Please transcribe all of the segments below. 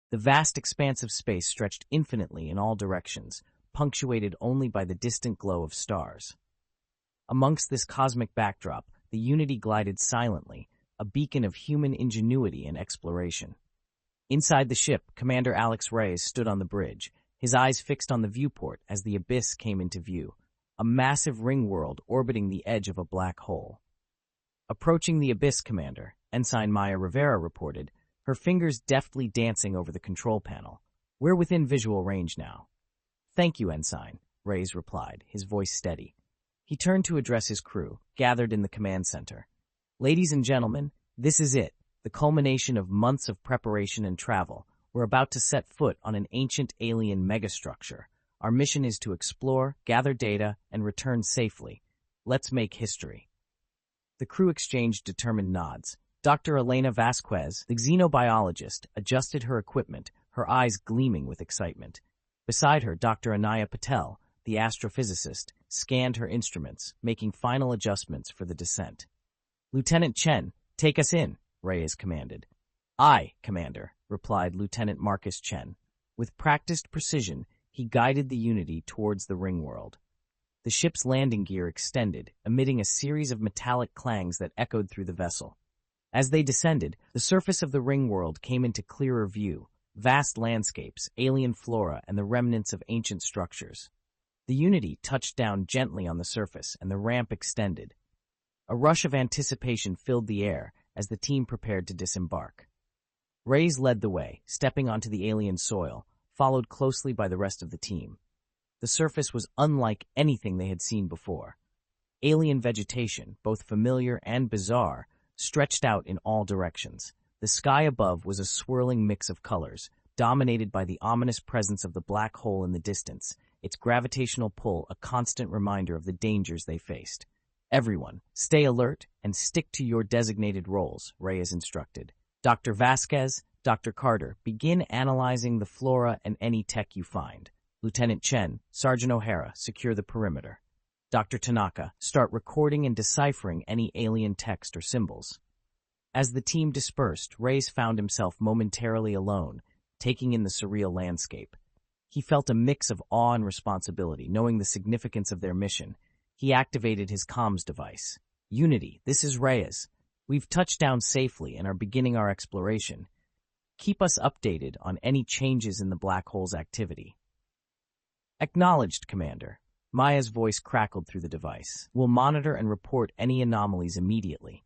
The vast expanse of space stretched infinitely in all directions, punctuated only by the distant glow of stars. Amongst this cosmic backdrop, the Unity glided silently, a beacon of human ingenuity and exploration. Inside the ship, Commander Alex Reyes stood on the bridge, his eyes fixed on the viewport as the Abyss came into view, a massive ring world orbiting the edge of a black hole. "Approaching the Abyss, Commander," Ensign Maya Rivera reported, her fingers deftly dancing over the control panel. "We're within visual range now." "Thank you, Ensign," Reyes replied, his voice steady. He turned to address his crew, gathered in the command center. "Ladies and gentlemen, this is it, the culmination of months of preparation and travel. We're about to set foot on an ancient alien megastructure. Our mission is to explore, gather data, and return safely. Let's make history." The crew exchanged determined nods. Dr. Elena Vasquez, the xenobiologist, adjusted her equipment, her eyes gleaming with excitement. Beside her, Dr. Anaya Patel, the astrophysicist, scanned her instruments, making final adjustments for the descent. "Lieutenant Chen, take us in," Reyes commanded. "Aye, Commander," replied Lieutenant Marcus Chen. With practiced precision, he guided the Unity towards the ring world. The ship's landing gear extended, emitting a series of metallic clangs that echoed through the vessel. As they descended, the surface of the ring world came into clearer view, vast landscapes, alien flora, and the remnants of ancient structures. The Unity touched down gently on the surface, and the ramp extended. A rush of anticipation filled the air as the team prepared to disembark. Reyes led the way, stepping onto the alien soil, followed closely by the rest of the team. The surface was unlike anything they had seen before. Alien vegetation, both familiar and bizarre, stretched out in all directions. The sky above was a swirling mix of colors, dominated by the ominous presence of the black hole in the distance, its gravitational pull a constant reminder of the dangers they faced. "Everyone, stay alert and stick to your designated roles," Reyes instructed. "Dr. Vasquez, Dr. Carter, begin analyzing the flora and any tech you find. Lieutenant Chen, Sergeant O'Hara, secure the perimeter. Dr. Tanaka, start recording and deciphering any alien text or symbols." As the team dispersed, Reyes found himself momentarily alone, taking in the surreal landscape. He felt a mix of awe and responsibility, knowing the significance of their mission. He activated his comms device. "Unity, this is Reyes. We've touched down safely and are beginning our exploration. Keep us updated on any changes in the black hole's activity." "Acknowledged, Commander." Maya's voice crackled through the device. "We'll monitor and report any anomalies immediately."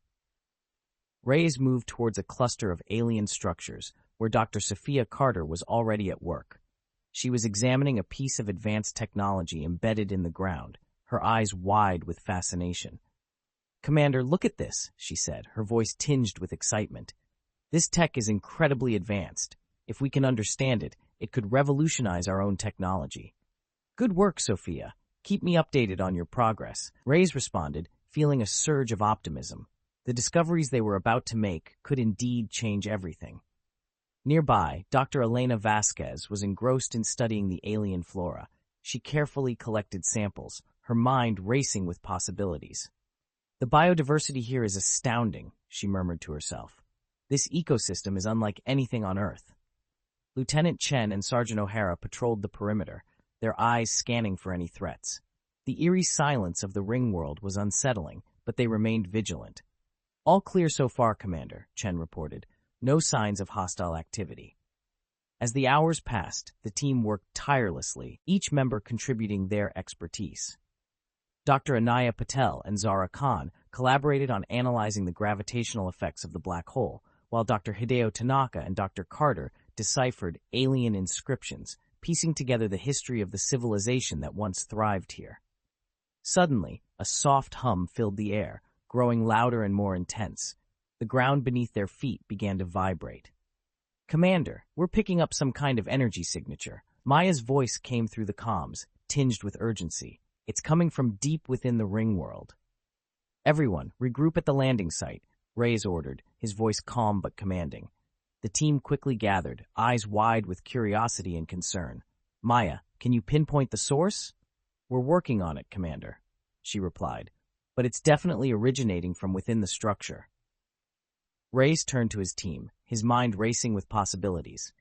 Reyes moved towards a cluster of alien structures where Dr. Sophia Carter was already at work. She was examining a piece of advanced technology embedded in the ground, her eyes wide with fascination. "Commander, look at this," she said, her voice tinged with excitement. "This tech is incredibly advanced. If we can understand it, it could revolutionize our own technology." "Good work, Sophia. Keep me updated on your progress," Reyes responded, feeling a surge of optimism. The discoveries they were about to make could indeed change everything. Nearby, Dr. Elena Vasquez was engrossed in studying the alien flora. She carefully collected samples, her mind racing with possibilities. "The biodiversity here is astounding," she murmured to herself. "This ecosystem is unlike anything on Earth." Lieutenant Chen and Sergeant O'Hara patrolled the perimeter, their eyes scanning for any threats. The eerie silence of the ring world was unsettling, but they remained vigilant. "All clear so far, Commander," Chen reported. "No signs of hostile activity." As the hours passed, the team worked tirelessly, each member contributing their expertise. Dr. Anaya Patel and Zara Khan collaborated on analyzing the gravitational effects of the black hole, while Dr. Hideo Tanaka and Dr. Carter deciphered alien inscriptions, piecing together the history of the civilization that once thrived here. Suddenly, a soft hum filled the air, growing louder and more intense. The ground beneath their feet began to vibrate. "Commander, we're picking up some kind of energy signature." Maya's voice came through the comms, tinged with urgency. "It's coming from deep within the ring world." "Everyone, regroup at the landing site," Reyes ordered, his voice calm but commanding. The team quickly gathered, eyes wide with curiosity and concern. "Maya, can you pinpoint the source?" "We're working on it, Commander," she replied, "but it's definitely originating from within the structure." Reyes turned to his team, his mind racing with possibilities.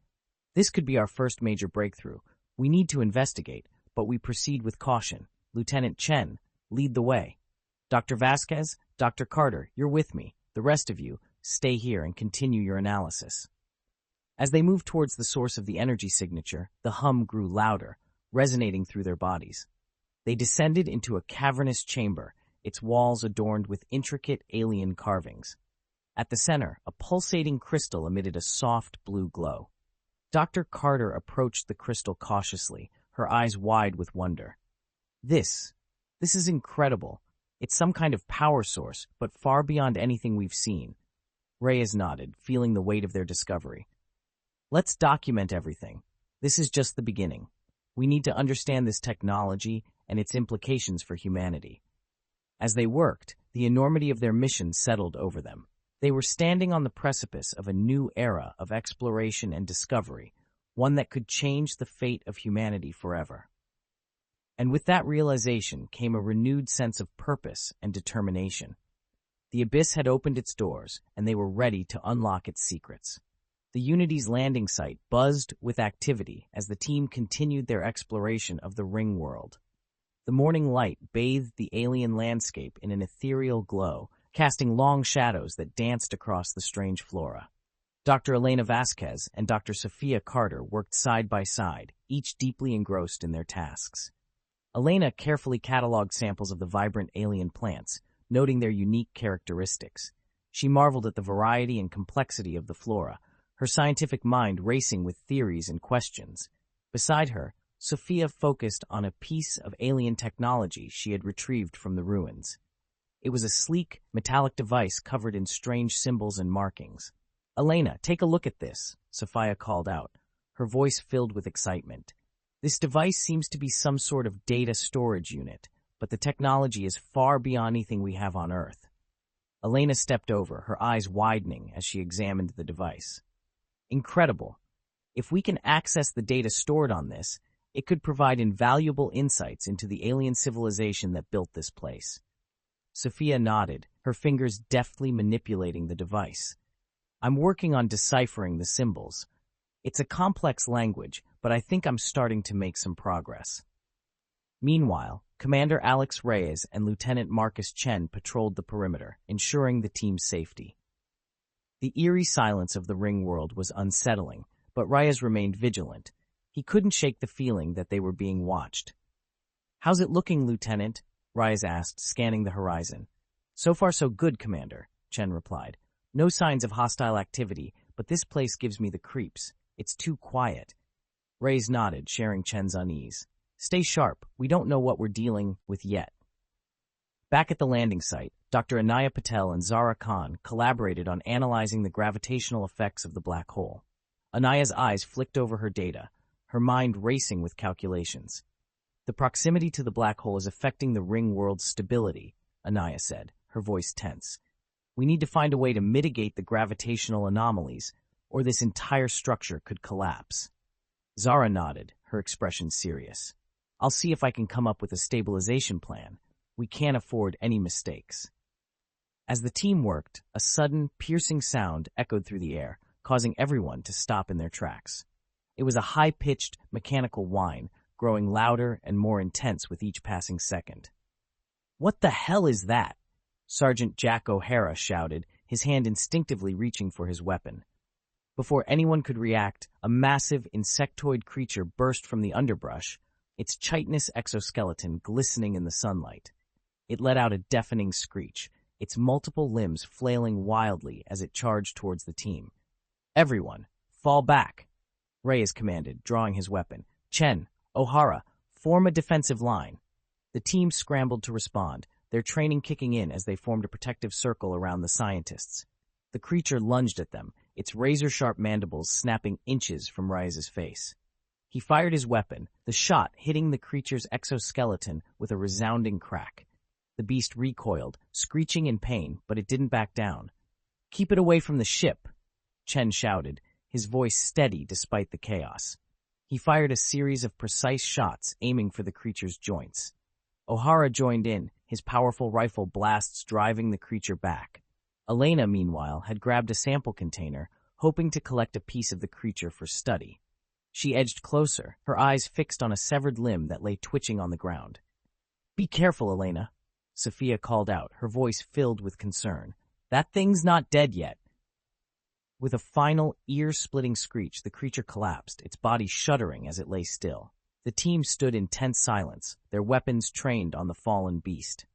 This could be our first major breakthrough. We need to investigate, but we proceed with caution. Lieutenant Chen, lead the way. Dr. Vasquez, Dr. Carter, you're with me. The rest of you, stay here and continue your analysis. As they moved towards the source of the energy signature, the hum grew louder, resonating through their bodies. They descended into a cavernous chamber, its walls adorned with intricate alien carvings. At the center, a pulsating crystal emitted a soft blue glow. Dr. Carter approached the crystal cautiously, her eyes wide with wonder. This is incredible. It's some kind of power source, but far beyond anything we've seen. Reyes nodded, feeling the weight of their discovery. Let's document everything. This is just the beginning. We need to understand this technology and its implications for humanity. As they worked, the enormity of their mission settled over them. They were standing on the precipice of a new era of exploration and discovery, one that could change the fate of humanity forever. And with that realization came a renewed sense of purpose and determination. The Abyss had opened its doors, and they were ready to unlock its secrets. The Unity's landing site buzzed with activity as the team continued their exploration of the ring world. The morning light bathed the alien landscape in an ethereal glow, casting long shadows that danced across the strange flora. Dr. Elena Vasquez and Dr. Sophia Carter worked side by side, each deeply engrossed in their tasks. Elena carefully cataloged samples of the vibrant alien plants, noting their unique characteristics. She marveled at the variety and complexity of the flora, her scientific mind racing with theories and questions. Beside her, Sophia focused on a piece of alien technology she had retrieved from the ruins. It was a sleek, metallic device covered in strange symbols and markings. "Elena, take a look at this," Sophia called out, her voice filled with excitement. "This device seems to be some sort of data storage unit, but the technology is far beyond anything we have on Earth." Elena stepped over, her eyes widening as she examined the device. "Incredible. If we can access the data stored on this, it could provide invaluable insights into the alien civilization that built this place." Sophia nodded, her fingers deftly manipulating the device. "I'm working on deciphering the symbols. It's a complex language, but I think I'm starting to make some progress." Meanwhile, Commander Alex Reyes and Lieutenant Marcus Chen patrolled the perimeter, ensuring the team's safety. The eerie silence of the ring world was unsettling, but Reyes remained vigilant. He couldn't shake the feeling that they were being watched. "How's it looking, Lieutenant?" Reyes asked, scanning the horizon. "So far so good, Commander," Chen replied. "No signs of hostile activity, but this place gives me the creeps. It's too quiet." Reyes nodded, sharing Chen's unease. "Stay sharp. We don't know what we're dealing with yet." Back at the landing site, Dr. Anaya Patel and Zara Khan collaborated on analyzing the gravitational effects of the black hole. Anaya's eyes flicked over her data, her mind racing with calculations. "The proximity to the black hole is affecting the ring world's stability," Anaya said, her voice tense. "We need to find a way to mitigate the gravitational anomalies, or this entire structure could collapse." Zara nodded, her expression serious. "I'll see if I can come up with a stabilization plan. We can't afford any mistakes." As the team worked, a sudden, piercing sound echoed through the air, causing everyone to stop in their tracks. It was a high-pitched, mechanical whine, growing louder and more intense with each passing second. "What the hell is that?" Sergeant Jack O'Hara shouted, his hand instinctively reaching for his weapon. Before anyone could react, a massive insectoid creature burst from the underbrush, its chitinous exoskeleton glistening in the sunlight. It let out a deafening screech, its multiple limbs flailing wildly as it charged towards the team. "Everyone, fall back," Reyes commanded, drawing his weapon. "Chen, O'Hara, form a defensive line." The team scrambled to respond, their training kicking in as they formed a protective circle around the scientists. The creature lunged at them, its razor-sharp mandibles snapping inches from Reyes' face. He fired his weapon, the shot hitting the creature's exoskeleton with a resounding crack. The beast recoiled, screeching in pain, but it didn't back down. "Keep it away from the ship," Chen shouted, his voice steady despite the chaos. He fired a series of precise shots, aiming for the creature's joints. O'Hara joined in, his powerful rifle blasts driving the creature back. Elena, meanwhile, had grabbed a sample container, hoping to collect a piece of the creature for study. She edged closer, her eyes fixed on a severed limb that lay twitching on the ground. "Be careful, Elena," Sophia called out, her voice filled with concern. "That thing's not dead yet." With a final, ear-splitting screech, the creature collapsed, its body shuddering as it lay still. The team stood in tense silence, their weapons trained on the fallen beast.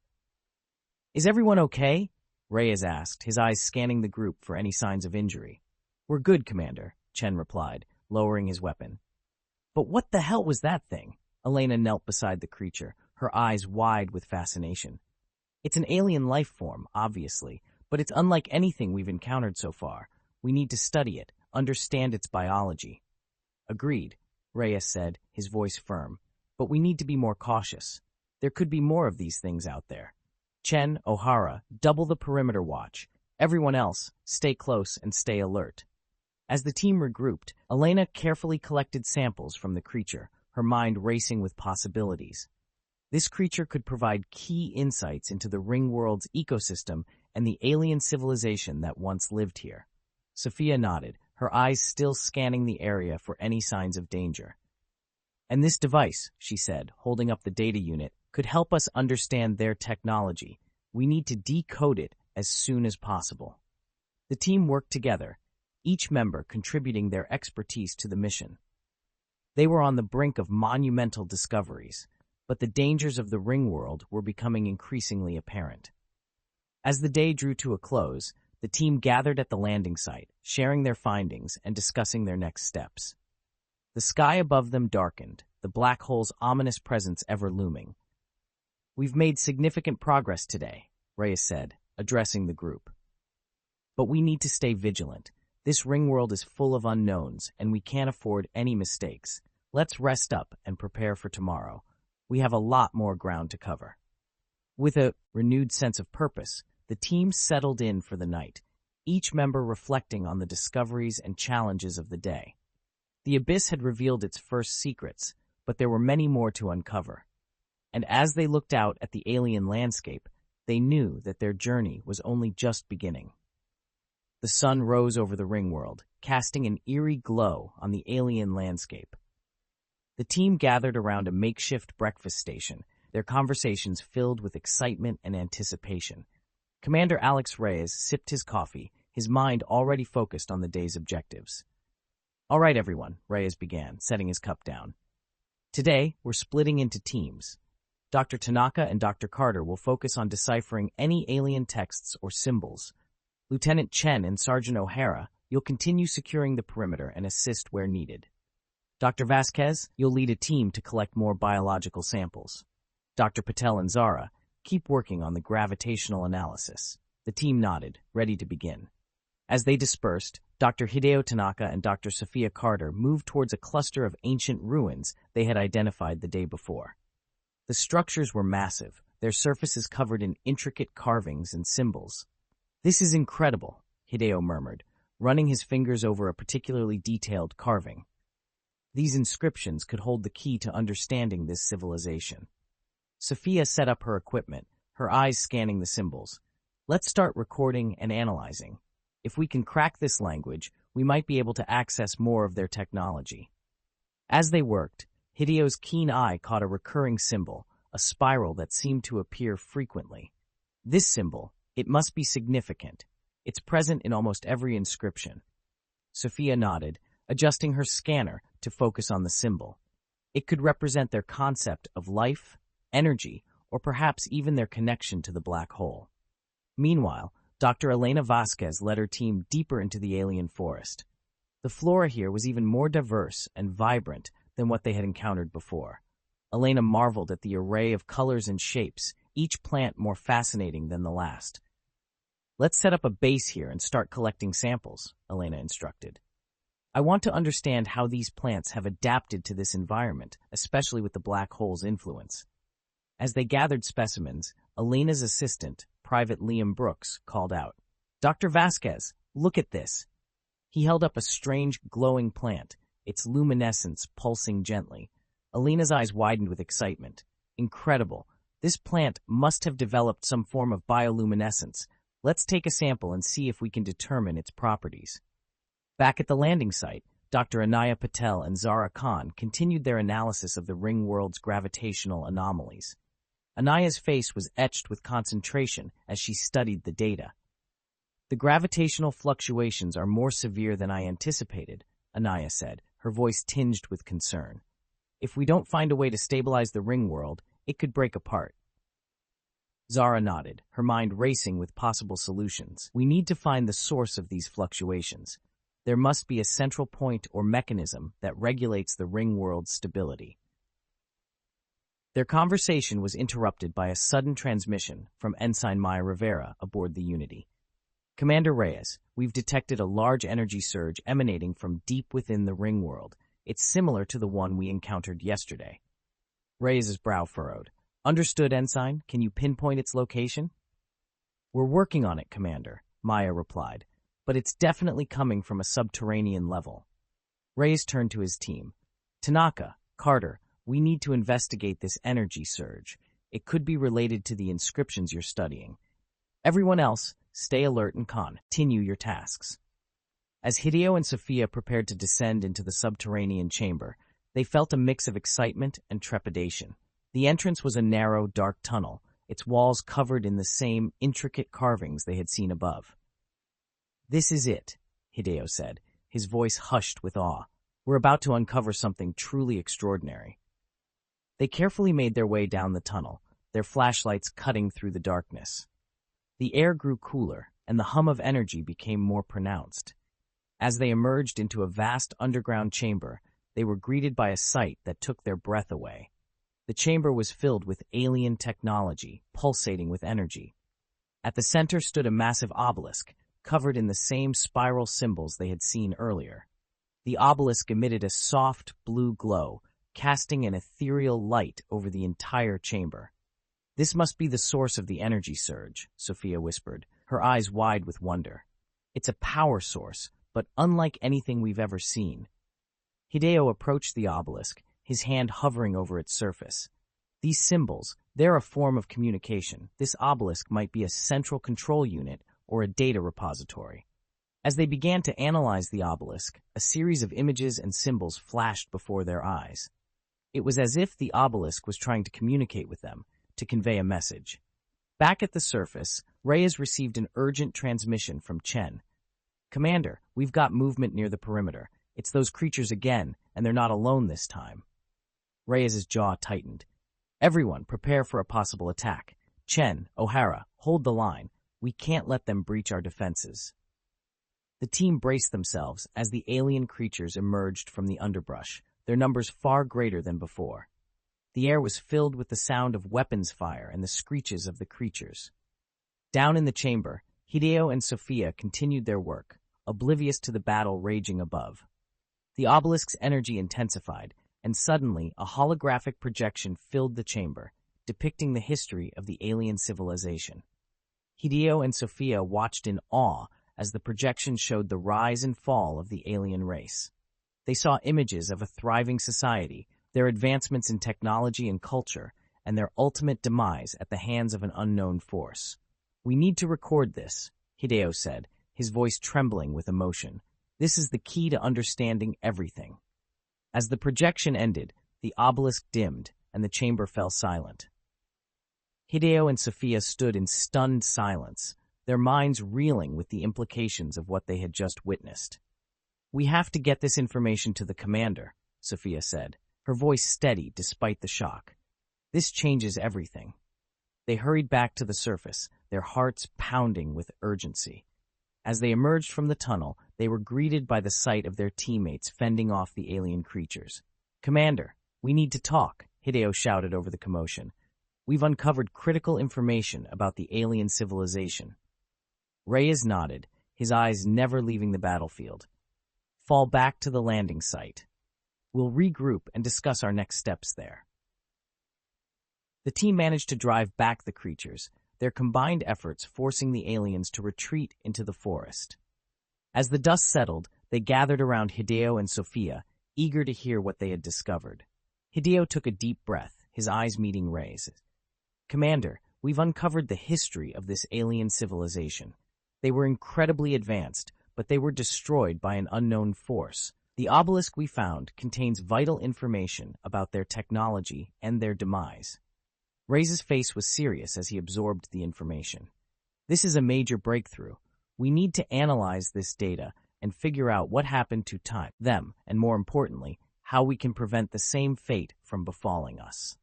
"Is everyone okay?" Reyes asked, his eyes scanning the group for any signs of injury. "We're good, Commander," Chen replied, lowering his weapon. "But what the hell was that thing?" Elena knelt beside the creature, her eyes wide with fascination. "It's an alien life form, obviously, but it's unlike anything we've encountered so far. We need to study it, understand its biology." "Agreed," Reyes said, his voice firm. "But we need to be more cautious. There could be more of these things out there. Chen, O'Hara, double the perimeter watch. Everyone else, stay close and stay alert." As the team regrouped, Elena carefully collected samples from the creature, her mind racing with possibilities. This creature could provide key insights into the ring world's ecosystem and the alien civilization that once lived here. Sophia nodded, her eyes still scanning the area for any signs of danger. "And this device," she said, holding up the data unit, "could help us understand their technology. We need to decode it as soon as possible." The team worked together, each member contributing their expertise to the mission. They were on the brink of monumental discoveries, but the dangers of the ring world were becoming increasingly apparent. As the day drew to a close, the team gathered at the landing site, sharing their findings and discussing their next steps. The sky above them darkened, the black hole's ominous presence ever looming. "We've made significant progress today," Reyes said, addressing the group. "But we need to stay vigilant. This ring world is full of unknowns, and we can't afford any mistakes. Let's rest up and prepare for tomorrow. We have a lot more ground to cover." With a renewed sense of purpose, the team settled in for the night, each member reflecting on the discoveries and challenges of the day. The Abyss had revealed its first secrets, but there were many more to uncover. And as they looked out at the alien landscape, they knew that their journey was only just beginning. The sun rose over the ring world, casting an eerie glow on the alien landscape. The team gathered around a makeshift breakfast station, their conversations filled with excitement and anticipation. Commander Alex Reyes sipped his coffee, his mind already focused on the day's objectives. "All right, everyone," Reyes began, setting his cup down. "Today, we're splitting into teams. Dr. Tanaka and Dr. Carter will focus on deciphering any alien texts or symbols. Lieutenant Chen and Sergeant O'Hara, you'll continue securing the perimeter and assist where needed. Dr. Vasquez, you'll lead a team to collect more biological samples. Dr. Patel and Zara, keep working on the gravitational analysis." The team nodded, ready to begin. As they dispersed, Dr. Hideo Tanaka and Dr. Sophia Carter moved towards a cluster of ancient ruins they had identified the day before. The structures were massive, their surfaces covered in intricate carvings and symbols. "This is incredible," Hideo murmured, running his fingers over a particularly detailed carving. These inscriptions could hold the key to understanding this civilization. Sophia set up her equipment, her eyes scanning the symbols. "Let's start recording and analyzing. If we can crack this language, we might be able to access more of their technology." As they worked, Hideo's keen eye caught a recurring symbol, a spiral that seemed to appear frequently. This symbol, it must be significant. It's present in almost every inscription. Sophia nodded, adjusting her scanner to focus on the symbol. It could represent their concept of life, energy, or perhaps even their connection to the black hole. Meanwhile, Dr. Elena Vasquez led her team deeper into the alien forest. The flora here was even more diverse and vibrant than what they had encountered before. Elena marveled at the array of colors and shapes, each plant more fascinating than the last. "Let's set up a base here and start collecting samples," Elena instructed. "I want to understand how these plants have adapted to this environment, especially with the black hole's influence." As they gathered specimens, Elena's assistant, Private Liam Brooks, called out, "Dr. Vasquez, look at this." He held up a strange, glowing plant, its luminescence pulsing gently. Elena's eyes widened with excitement. "Incredible. This plant must have developed some form of bioluminescence. Let's take a sample and see if we can determine its properties." Back at the landing site, Dr. Anaya Patel and Zara Khan continued their analysis of the ring world's gravitational anomalies. Anaya's face was etched with concentration as she studied the data. "The gravitational fluctuations are more severe than I anticipated," Anaya said, her voice tinged with concern. "If we don't find a way to stabilize the ring world, it could break apart." Zara nodded, her mind racing with possible solutions. "We need to find the source of these fluctuations. There must be a central point or mechanism that regulates the ring world's stability." Their conversation was interrupted by a sudden transmission from Ensign Maya Rivera aboard the Unity. "Commander Reyes, we've detected a large energy surge emanating from deep within the ring world. It's similar to the one we encountered yesterday." Reyes' brow furrowed. "Understood, Ensign. Can you pinpoint its location?" "We're working on it, Commander," Maya replied, "but it's definitely coming from a subterranean level." Reyes turned to his team. "Tanaka, Carter, we need to investigate this energy surge. It could be related to the inscriptions you're studying. Everyone else, stay alert and continue your tasks." As Hideo and Sophia prepared to descend into the subterranean chamber, they felt a mix of excitement and trepidation. The entrance was a narrow, dark tunnel, its walls covered in the same intricate carvings they had seen above. "This is it," Hideo said, his voice hushed with awe. "We're about to uncover something truly extraordinary." They carefully made their way down the tunnel, their flashlights cutting through the darkness. The air grew cooler, and the hum of energy became more pronounced. As they emerged into a vast underground chamber, they were greeted by a sight that took their breath away. The chamber was filled with alien technology, pulsating with energy. At the center stood a massive obelisk, covered in the same spiral symbols they had seen earlier. The obelisk emitted a soft blue glow, casting an ethereal light over the entire chamber. "This must be the source of the energy surge," Sophia whispered, her eyes wide with wonder. "It's a power source, but unlike anything we've ever seen." Hideo approached the obelisk, his hand hovering over its surface. "These symbols, they're a form of communication. This obelisk might be a central control unit or a data repository." As they began to analyze the obelisk, a series of images and symbols flashed before their eyes. It was as if the obelisk was trying to communicate with them, to convey a message. Back at the surface, Reyes received an urgent transmission from Chen. "Commander, we've got movement near the perimeter. It's those creatures again, and they're not alone this time." Reyes' jaw tightened. "Everyone, prepare for a possible attack. Chen, O'Hara, hold the line. We can't let them breach our defenses." The team braced themselves as the alien creatures emerged from the underbrush, their numbers far greater than before. The air was filled with the sound of weapons fire and the screeches of the creatures. Down in the chamber, Hideo and Sophia continued their work, oblivious to the battle raging above. The obelisk's energy intensified, and suddenly a holographic projection filled the chamber, depicting the history of the alien civilization. Hideo and Sophia watched in awe as the projection showed the rise and fall of the alien race. They saw images of a thriving society, their advancements in technology and culture, and their ultimate demise at the hands of an unknown force. "We need to record this," Hideo said, his voice trembling with emotion. "This is the key to understanding everything." As the projection ended, the obelisk dimmed, and the chamber fell silent. Hideo and Sophia stood in stunned silence, their minds reeling with the implications of what they had just witnessed. "We have to get this information to the commander," Sophia said, her voice steady despite the shock. "This changes everything." They hurried back to the surface, their hearts pounding with urgency. As they emerged from the tunnel, they were greeted by the sight of their teammates fending off the alien creatures. "Commander, we need to talk," Hideo shouted over the commotion. "We've uncovered critical information about the alien civilization." Reyes nodded, his eyes never leaving the battlefield. "Fall back to the landing site. We'll regroup and discuss our next steps there." The team managed to drive back the creatures, their combined efforts forcing the aliens to retreat into the forest. As the dust settled, they gathered around Hideo and Sophia, eager to hear what they had discovered. Hideo took a deep breath, his eyes meeting Reyes. "Commander, we've uncovered the history of this alien civilization. They were incredibly advanced, but they were destroyed by an unknown force, The obelisk we found contains vital information about their technology and their demise. Reyes' face was serious as he absorbed the information. This is a major breakthrough. We need to analyze this data and figure out what happened to them, and more importantly, how we can prevent the same fate from befalling us.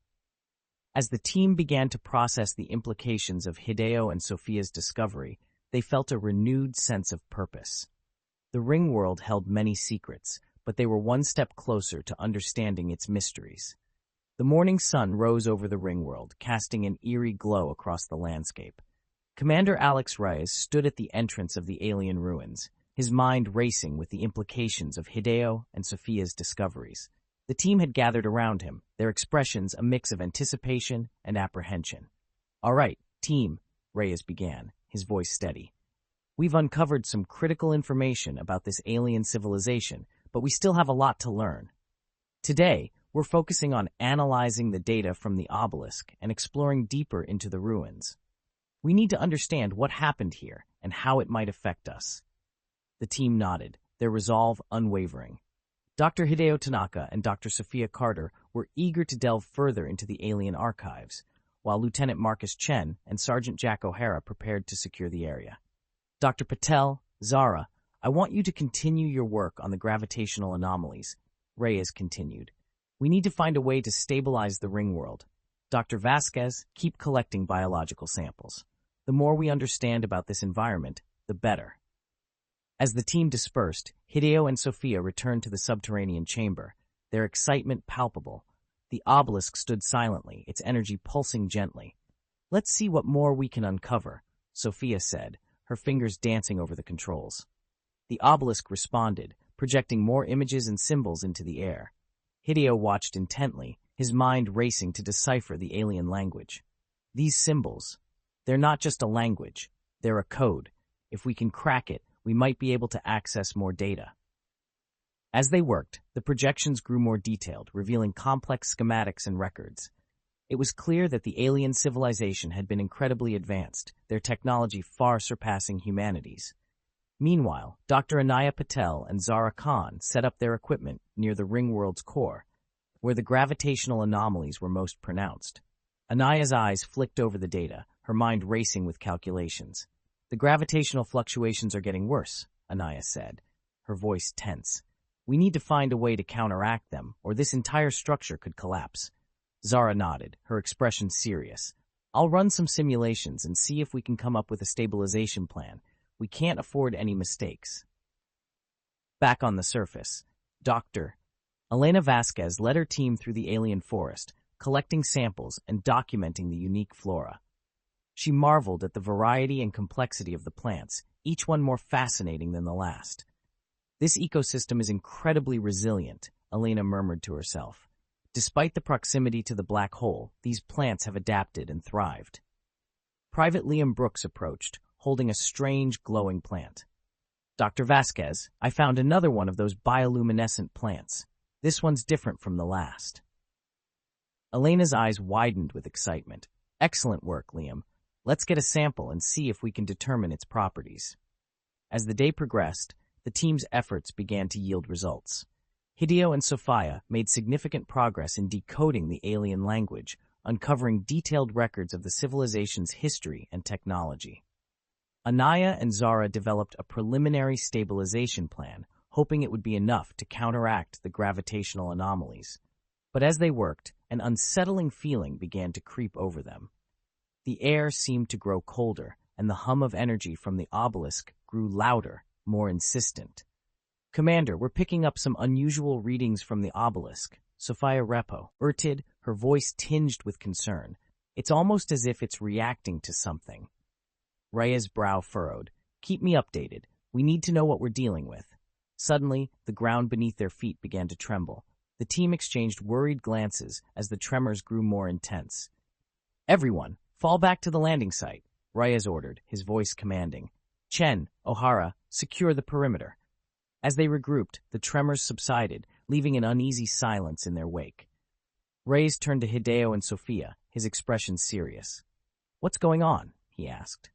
As the team began to process the implications of Hideo and Sophia's discovery, they felt a renewed sense of purpose. The ring world held many secrets, but they were one step closer to understanding its mysteries. The morning sun rose over the ring world, casting an eerie glow across the landscape. Commander Alex Reyes stood at the entrance of the alien ruins, his mind racing with the implications of Hideo and Sophia's discoveries. The team had gathered around him, their expressions a mix of anticipation and apprehension. "All right, team," Reyes began, his voice steady. "We've uncovered some critical information about this alien civilization, but we still have a lot to learn. Today, we're focusing on analyzing the data from the obelisk and exploring deeper into the ruins. We need to understand what happened here and how it might affect us." The team nodded, their resolve unwavering. Dr. Hideo Tanaka and Dr. Sophia Carter were eager to delve further into the alien archives, while Lieutenant Marcus Chen and Sergeant Jack O'Hara prepared to secure the area. "Dr. Patel, Zara, I want you to continue your work on the gravitational anomalies," Reyes continued. "We need to find a way to stabilize the ring world. Dr. Vasquez, keep collecting biological samples. The more we understand about this environment, the better." As the team dispersed, Hideo and Sophia returned to the subterranean chamber, their excitement palpable. The obelisk stood silently, its energy pulsing gently. "Let's see what more we can uncover," Sophia said, her fingers dancing over the controls. The obelisk responded, projecting more images and symbols into the air. Hideo watched intently, his mind racing to decipher the alien language. "These symbols, they're not just a language, they're a code. If we can crack it, we might be able to access more data." As they worked, the projections grew more detailed, revealing complex schematics and records. It was clear that the alien civilization had been incredibly advanced, their technology far surpassing humanity's. Meanwhile, Dr. Anaya Patel and Zara Khan set up their equipment near the ring world's core, where the gravitational anomalies were most pronounced. Anaya's eyes flicked over the data, her mind racing with calculations. "The gravitational fluctuations are getting worse," Anaya said, her voice tense. "We need to find a way to counteract them, or this entire structure could collapse." Zara nodded, her expression serious. "I'll run some simulations and see if we can come up with a stabilization plan. We can't afford any mistakes." Back on the surface, Dr. Elena Vasquez led her team through the alien forest, collecting samples and documenting the unique flora. She marveled at the variety and complexity of the plants, each one more fascinating than the last. "This ecosystem is incredibly resilient," Elena murmured to herself. "Despite the proximity to the black hole, these plants have adapted and thrived." Private Liam Brooks approached, holding a strange, glowing plant. "Dr. Vasquez, I found another one of those bioluminescent plants. This one's different from the last." Elena's eyes widened with excitement. "Excellent work, Liam. Let's get a sample and see if we can determine its properties." As the day progressed, the team's efforts began to yield results. Hideo and Sophia made significant progress in decoding the alien language, uncovering detailed records of the civilization's history and technology. Anaya and Zara developed a preliminary stabilization plan, hoping it would be enough to counteract the gravitational anomalies. But as they worked, an unsettling feeling began to creep over them. The air seemed to grow colder, and the hum of energy from the obelisk grew louder, more insistent. "Commander, we're picking up some unusual readings from the obelisk," Sophia urted, her voice tinged with concern. "It's almost as if it's reacting to something." Reyes' brow furrowed. "Keep me updated. We need to know what we're dealing with." Suddenly, the ground beneath their feet began to tremble. The team exchanged worried glances as the tremors grew more intense. "Everyone, fall back to the landing site," Reyes ordered, his voice commanding. "Chen, O'Hara, secure the perimeter." As they regrouped, the tremors subsided, leaving an uneasy silence in their wake. Reyes turned to Hideo and Sophia, his expression serious. "What's going on?" he asked.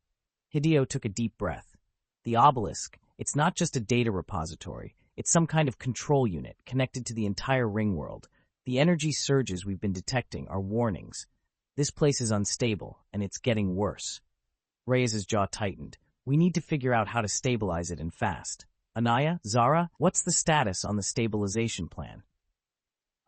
Hideo took a deep breath. "The obelisk, it's not just a data repository, It's some kind of control unit connected to the entire ring world. The energy surges we've been detecting are warnings. This place is unstable, and it's getting worse. Reyes' jaw tightened. We need to figure out how to stabilize it and fast. Anaya, Zara, what's the status on the stabilization plan?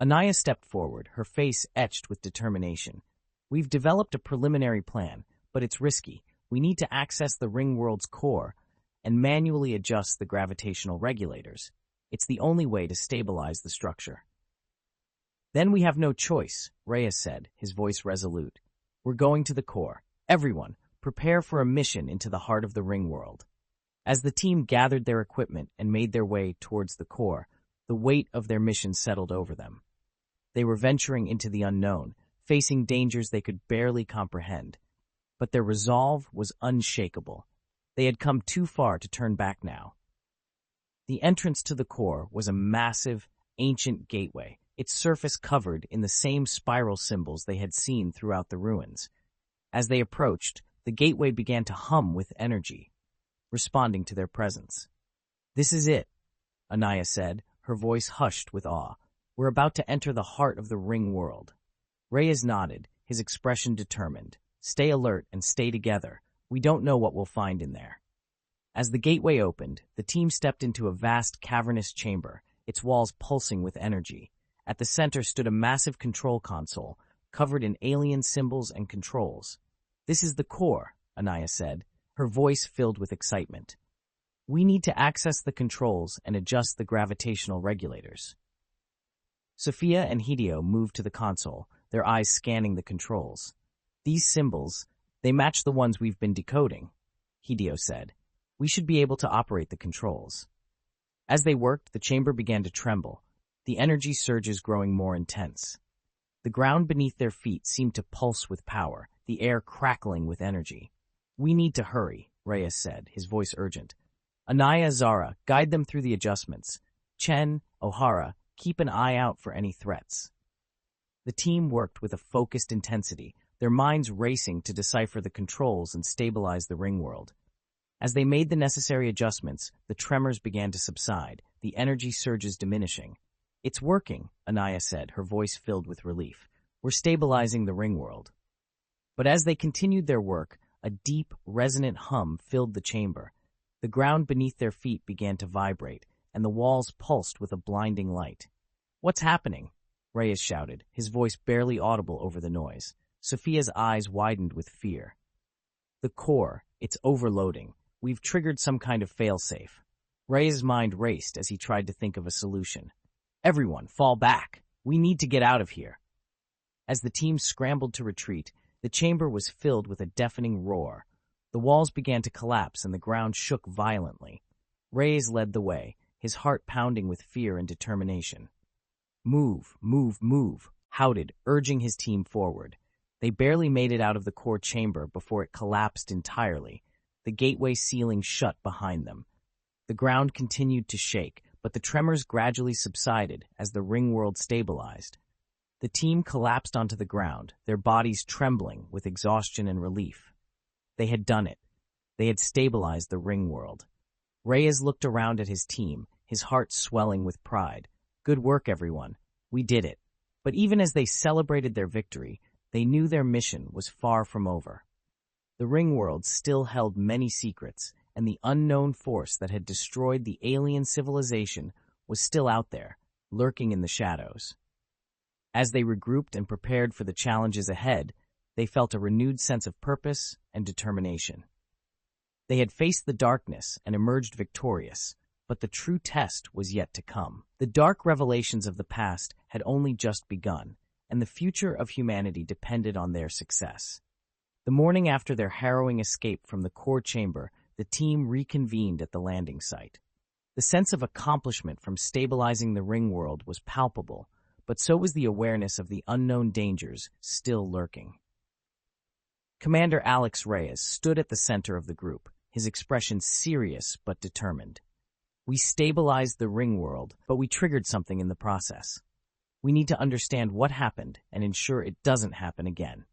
Anaya stepped forward, her face etched with determination. We've developed a preliminary plan, but it's risky. We need to access the ring world's core and manually adjust the gravitational regulators. It's the only way to stabilize the structure. Then we have no choice, Reyes said, his voice resolute. We're going to the core. Everyone, prepare for a mission into the heart of the ring world. As the team gathered their equipment and made their way towards the core, the weight of their mission settled over them. They were venturing into the unknown, facing dangers they could barely comprehend. But their resolve was unshakable. They had come too far to turn back now. The entrance to the core was a massive, ancient gateway, its surface covered in the same spiral symbols they had seen throughout the ruins. As they approached, the gateway began to hum with energy, responding to their presence. This is it, Anaya said, her voice hushed with awe. We're about to enter the heart of the ring world. Reyes nodded, his expression determined. Stay alert and stay together. We don't know what we'll find in there. As the gateway opened, the team stepped into a vast cavernous chamber, its walls pulsing with energy. At the center stood a massive control console, covered in alien symbols and controls. This is the core, Anaya said, her voice filled with excitement. We need to access the controls and adjust the gravitational regulators. Sophia and Hideo moved to the console, their eyes scanning the controls. These symbols, they match the ones we've been decoding, Hideo said. We should be able to operate the controls. As they worked, the chamber began to tremble, the energy surges growing more intense. The ground beneath their feet seemed to pulse with power, the air crackling with energy. We need to hurry, Reyes said, his voice urgent. Anaya, Zara, guide them through the adjustments. Chen, O'Hara, keep an eye out for any threats. The team worked with a focused intensity, their minds racing to decipher the controls and stabilize the ring world. As they made the necessary adjustments, the tremors began to subside, the energy surges diminishing. It's working, Anaya said, her voice filled with relief. We're stabilizing the ring world. But as they continued their work, a deep, resonant hum filled the chamber. The ground beneath their feet began to vibrate, and the walls pulsed with a blinding light. What's happening? Reyes shouted, his voice barely audible over the noise. Sophia's eyes widened with fear. The core, it's overloading. We've triggered some kind of failsafe. Reyes' mind raced as he tried to think of a solution. Everyone, fall back. We need to get out of here. As the team scrambled to retreat, the chamber was filled with a deafening roar. The walls began to collapse and the ground shook violently. Reyes led the way, his heart pounding with fear and determination. Move, move, move, Howded, urging his team forward. They barely made it out of the core chamber before it collapsed entirely. The gateway ceiling shut behind them. The ground continued to shake, but the tremors gradually subsided as the ring world stabilized. The team collapsed onto the ground, their bodies trembling with exhaustion and relief. They had done it. They had stabilized the ring world. Reyes looked around at his team, his heart swelling with pride. Good work, everyone. We did it. But even as they celebrated their victory, they knew their mission was far from over. The ring world still held many secrets, and the unknown force that had destroyed the alien civilization was still out there, lurking in the shadows. As they regrouped and prepared for the challenges ahead, they felt a renewed sense of purpose and determination. They had faced the darkness and emerged victorious, but the true test was yet to come. The dark revelations of the past had only just begun, and the future of humanity depended on their success. The morning after their harrowing escape from the core chamber, the team reconvened at the landing site. The sense of accomplishment from stabilizing the ring world was palpable, but so was the awareness of the unknown dangers still lurking. Commander Alex Reyes stood at the center of the group, his expression serious but determined. We stabilized the ring world, but we triggered something in the process. We need to understand what happened and ensure it doesn't happen again.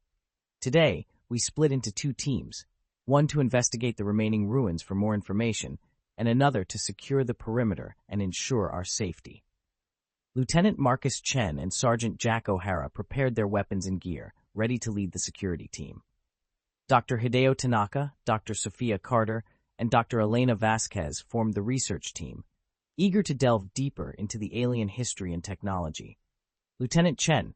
Today, we split into two teams, one to investigate the remaining ruins for more information, and another to secure the perimeter and ensure our safety. Lieutenant Marcus Chen and Sergeant Jack O'Hara prepared their weapons and gear, ready to lead the security team. Dr. Hideo Tanaka, Dr. Sophia Carter, and Dr. Elena Vasquez formed the research team, eager to delve deeper into the alien history and technology. Lieutenant Chen,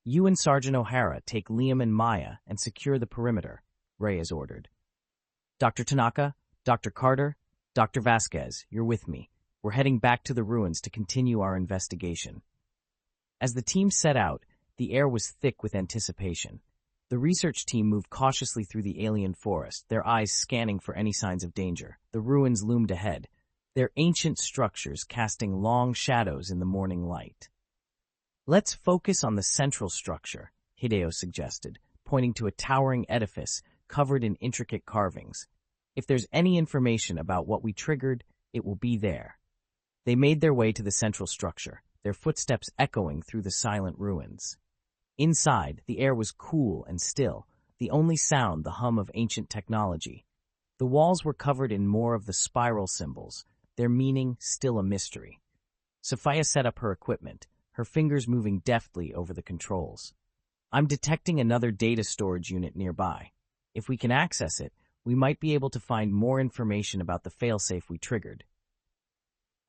you and Sergeant O'Hara take Liam and Maya and secure the perimeter, Reyes ordered. Dr. Tanaka, Dr. Carter, Dr. Vasquez, you're with me. We're heading back to the ruins to continue our investigation. As the team set out, the air was thick with anticipation. The research team moved cautiously through the alien forest, their eyes scanning for any signs of danger. The ruins loomed ahead, their ancient structures casting long shadows in the morning light. Let's focus on the central structure, Hideo suggested, pointing to a towering edifice covered in intricate carvings. If there's any information about what we triggered, it will be there. They made their way to the central structure, their footsteps echoing through the silent ruins. Inside, the air was cool and still, the only sound the hum of ancient technology. The walls were covered in more of the spiral symbols, their meaning still a mystery. Sophia set up her equipment, her fingers moving deftly over the controls. I'm detecting another data storage unit nearby. If we can access it, we might be able to find more information about the failsafe we triggered.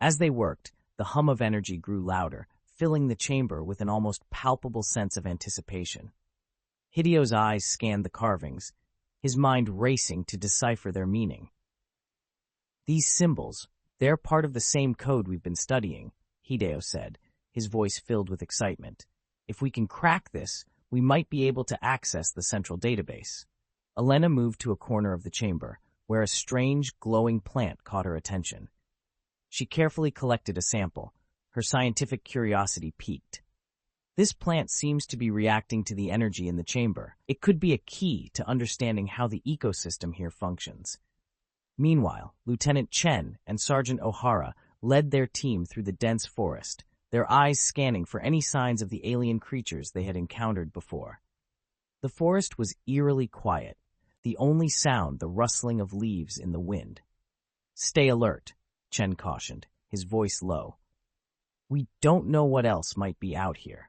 As they worked, the hum of energy grew louder, filling the chamber with an almost palpable sense of anticipation. Hideo's eyes scanned the carvings, his mind racing to decipher their meaning. These symbols, they're part of the same code we've been studying, Hideo said, his voice filled with excitement. If we can crack this, we might be able to access the central database. Elena moved to a corner of the chamber, where a strange, glowing plant caught her attention. She carefully collected a sample. Her scientific curiosity piqued. This plant seems to be reacting to the energy in the chamber. It could be a key to understanding how the ecosystem here functions. Meanwhile, Lieutenant Chen and Sergeant O'Hara led their team through the dense forest, their eyes scanning for any signs of the alien creatures they had encountered before. The forest was eerily quiet, the only sound the rustling of leaves in the wind. Stay alert, Chen cautioned, his voice low. We don't know what else might be out here.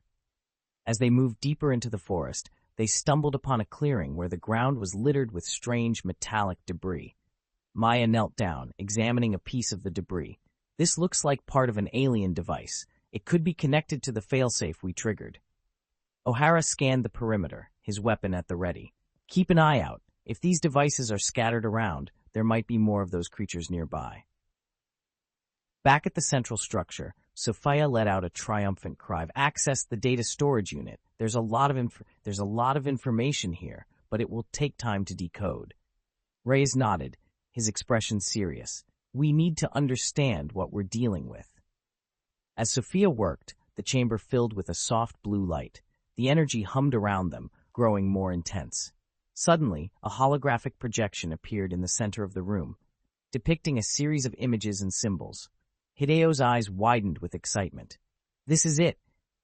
As they moved deeper into the forest, they stumbled upon a clearing where the ground was littered with strange metallic debris. Maya knelt down, examining a piece of the debris. This looks like part of an alien device. It could be connected to the failsafe we triggered. O'Hara scanned the perimeter, his weapon at the ready. Keep an eye out. If these devices are scattered around, there might be more of those creatures nearby. Back at the central structure, Sophia let out a triumphant cry. I've accessed the data storage unit. There's a lot of information here, but it will take time to decode. Reyes nodded, his expression serious. We need to understand what we're dealing with. As Sophia worked, the chamber filled with a soft blue light. The energy hummed around them, growing more intense. Suddenly, a holographic projection appeared in the center of the room, depicting a series of images and symbols. Hideo's eyes widened with excitement. This is it.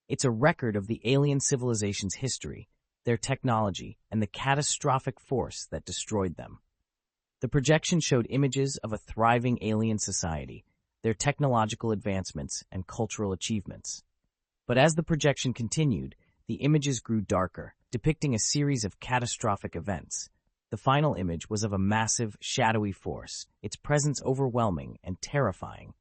It's a record of the alien civilization's history, their technology, and the catastrophic force that destroyed them. The projection showed images of a thriving alien society, their technological advancements and cultural achievements. But as the projection continued, the images grew darker, depicting a series of catastrophic events. The final image was of a massive, shadowy force, its presence overwhelming and terrifying.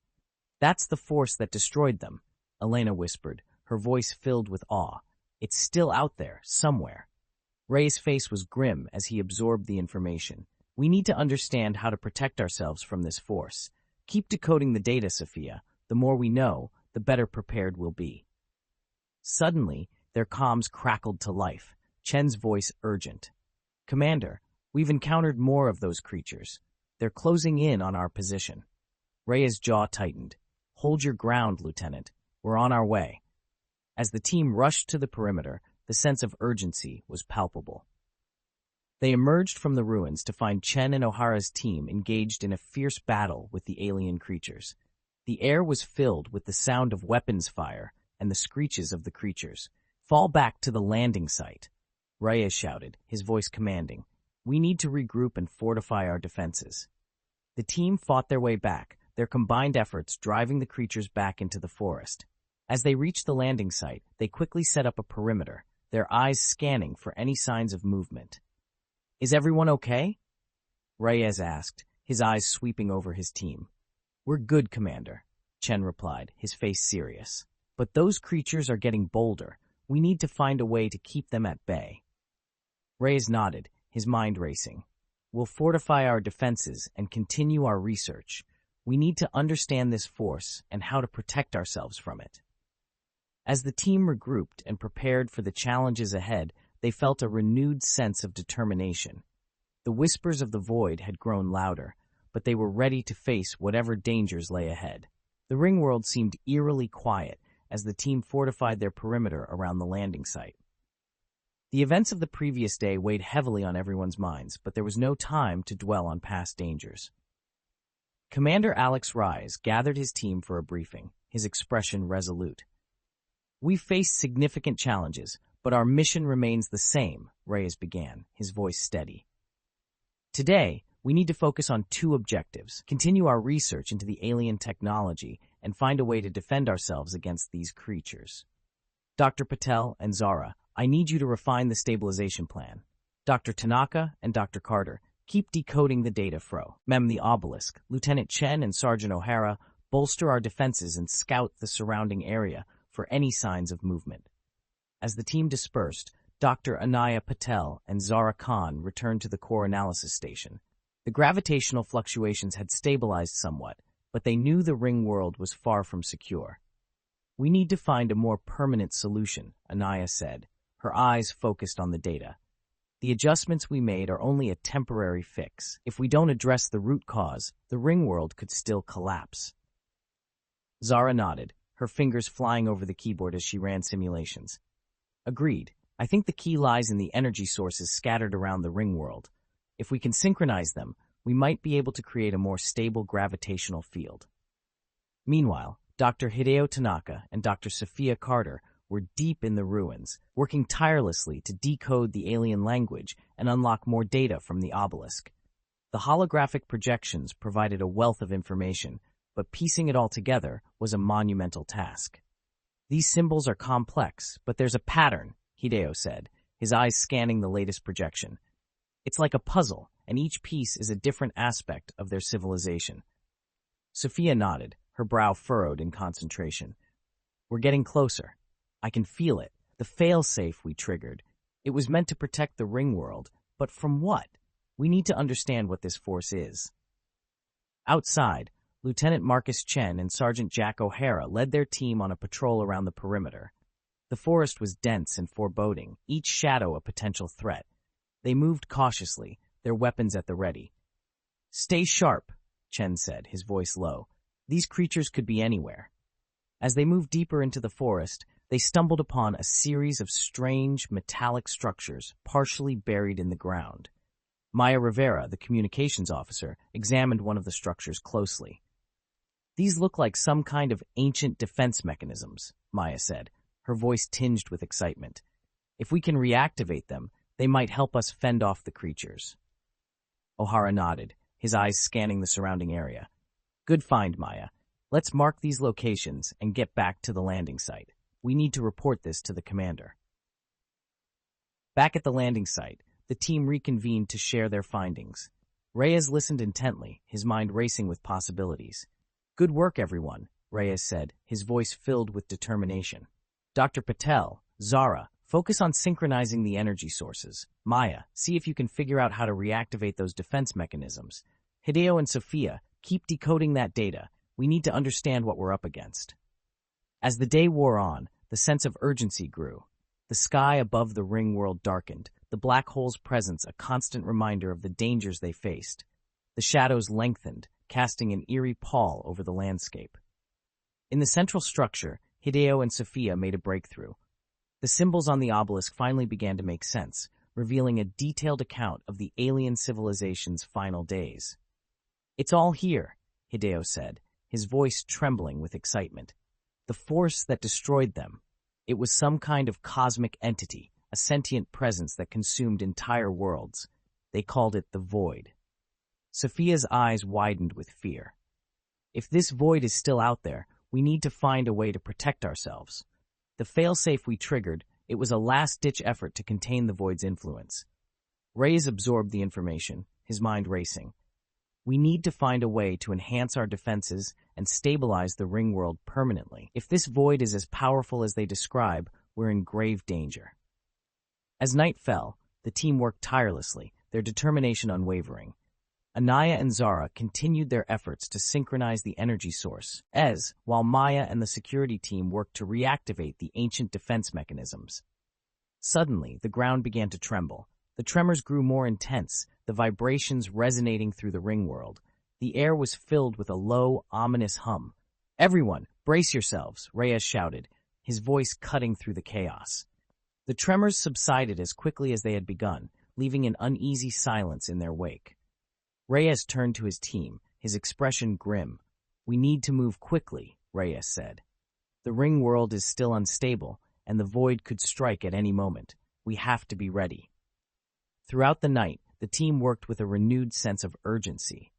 That's the force that destroyed them, Elena whispered, her voice filled with awe. It's still out there, somewhere. Rey's face was grim as he absorbed the information. We need to understand how to protect ourselves from this force. Keep decoding the data, Sophia. The more we know, the better prepared we'll be. Suddenly, their comms crackled to life, Chen's voice urgent. Commander, we've encountered more of those creatures. They're closing in on our position. Rey's jaw tightened. Hold your ground, Lieutenant. We're on our way. As the team rushed to the perimeter, the sense of urgency was palpable. They emerged from the ruins to find Chen and O'Hara's team engaged in a fierce battle with the alien creatures. The air was filled with the sound of weapons fire and the screeches of the creatures. Fall back to the landing site, Reyes shouted, his voice commanding. We need to regroup and fortify our defenses. The team fought their way back, their combined efforts driving the creatures back into the forest. As they reached the landing site, they quickly set up a perimeter, their eyes scanning for any signs of movement. "Is everyone okay?" Reyes asked, his eyes sweeping over his team. "We're good, Commander," Chen replied, his face serious. "But those creatures are getting bolder. We need to find a way to keep them at bay." Reyes nodded, his mind racing. "We'll fortify our defenses and continue our research. We need to understand this force and how to protect ourselves from it." As the team regrouped and prepared for the challenges ahead, they felt a renewed sense of determination. The whispers of the void had grown louder, but they were ready to face whatever dangers lay ahead. The ring world seemed eerily quiet as the team fortified their perimeter around the landing site. The events of the previous day weighed heavily on everyone's minds, but there was no time to dwell on past dangers. Commander Alex Reyes gathered his team for a briefing, his expression resolute. "We've faced significant challenges, but our mission remains the same," Reyes began, his voice steady. "Today, we need to focus on two objectives: continue our research into the alien technology and find a way to defend ourselves against these creatures. Dr. Patel and Zara, I need you to refine the stabilization plan. Dr. Tanaka and Dr. Carter, keep decoding the data fro. Mem the Obelisk, Lieutenant Chen and Sergeant O'Hara, bolster our defenses and scout the surrounding area for any signs of movement." As the team dispersed, Dr. Anaya Patel and Zara Khan returned to the core analysis station. The gravitational fluctuations had stabilized somewhat, but they knew the ring world was far from secure. "We need to find a more permanent solution," Anaya said, her eyes focused on the data. "The adjustments we made are only a temporary fix. If we don't address the root cause, the ring world could still collapse." Zara nodded, her fingers flying over the keyboard as she ran simulations. "Agreed. I think the key lies in the energy sources scattered around the ring world. If we can synchronize them, we might be able to create a more stable gravitational field." Meanwhile, Dr. Hideo Tanaka and Dr. Sophia Carter were deep in the ruins, working tirelessly to decode the alien language and unlock more data from the obelisk. The holographic projections provided a wealth of information, but piecing it all together was a monumental task. "These symbols are complex, but there's a pattern," Hideo said, his eyes scanning the latest projection. "It's like a puzzle, and each piece is a different aspect of their civilization." Sophia nodded, her brow furrowed in concentration. "We're getting closer. I can feel it. The fail-safe we triggered. It was meant to protect the ring world, but from what? We need to understand what this force is." Outside, Lieutenant Marcus Chen and Sergeant Jack O'Hara led their team on a patrol around the perimeter. The forest was dense and foreboding, each shadow a potential threat. They moved cautiously, their weapons at the ready. "Stay sharp," Chen said, his voice low. "These creatures could be anywhere." As they moved deeper into the forest, they stumbled upon a series of strange, metallic structures partially buried in the ground. Maya Rivera, the communications officer, examined one of the structures closely. "These look like some kind of ancient defense mechanisms," Maya said, her voice tinged with excitement. "If we can reactivate them, they might help us fend off the creatures." O'Hara nodded, his eyes scanning the surrounding area. "Good find, Maya. Let's mark these locations and get back to the landing site. We need to report this to the commander." Back at the landing site, the team reconvened to share their findings. Reyes listened intently, his mind racing with possibilities. "Good work, everyone," Reyes said, his voice filled with determination. "Dr. Patel, Zara, focus on synchronizing the energy sources. Maya, see if you can figure out how to reactivate those defense mechanisms. Hideo and Sophia, keep decoding that data. We need to understand what we're up against." As the day wore on, the sense of urgency grew. The sky above the ring world darkened, the black hole's presence a constant reminder of the dangers they faced. The shadows lengthened, casting an eerie pall over the landscape. In the central structure, Hideo and Sophia made a breakthrough. The symbols on the obelisk finally began to make sense, revealing a detailed account of the alien civilization's final days. "It's all here," Hideo said, his voice trembling with excitement. "The force that destroyed them. It was some kind of cosmic entity, a sentient presence that consumed entire worlds. They called it the Void." Sophia's eyes widened with fear. If this void is still out there, we need to find a way to protect ourselves. The failsafe we triggered, it was a last-ditch effort to contain the void's influence. Reyes absorbed the information, his mind racing. We need to find a way to enhance our defenses and stabilize the ring world permanently. If this void is as powerful as they describe, we're in grave danger. As night fell, the team worked tirelessly, their determination unwavering. Anaya and Zara continued their efforts to synchronize the energy source, while Maya and the security team worked to reactivate the ancient defense mechanisms. Suddenly, the ground began to tremble. The tremors grew more intense, the vibrations resonating through the ring world. The air was filled with a low, ominous hum. "Everyone, brace yourselves," Reyes shouted, his voice cutting through the chaos. The tremors subsided as quickly as they had begun, leaving an uneasy silence in their wake. Reyes turned to his team, his expression grim. "We need to move quickly," Reyes said. "The ring world is still unstable, and the void could strike at any moment. We have to be ready." Throughout the night, the team worked with a renewed sense of urgency.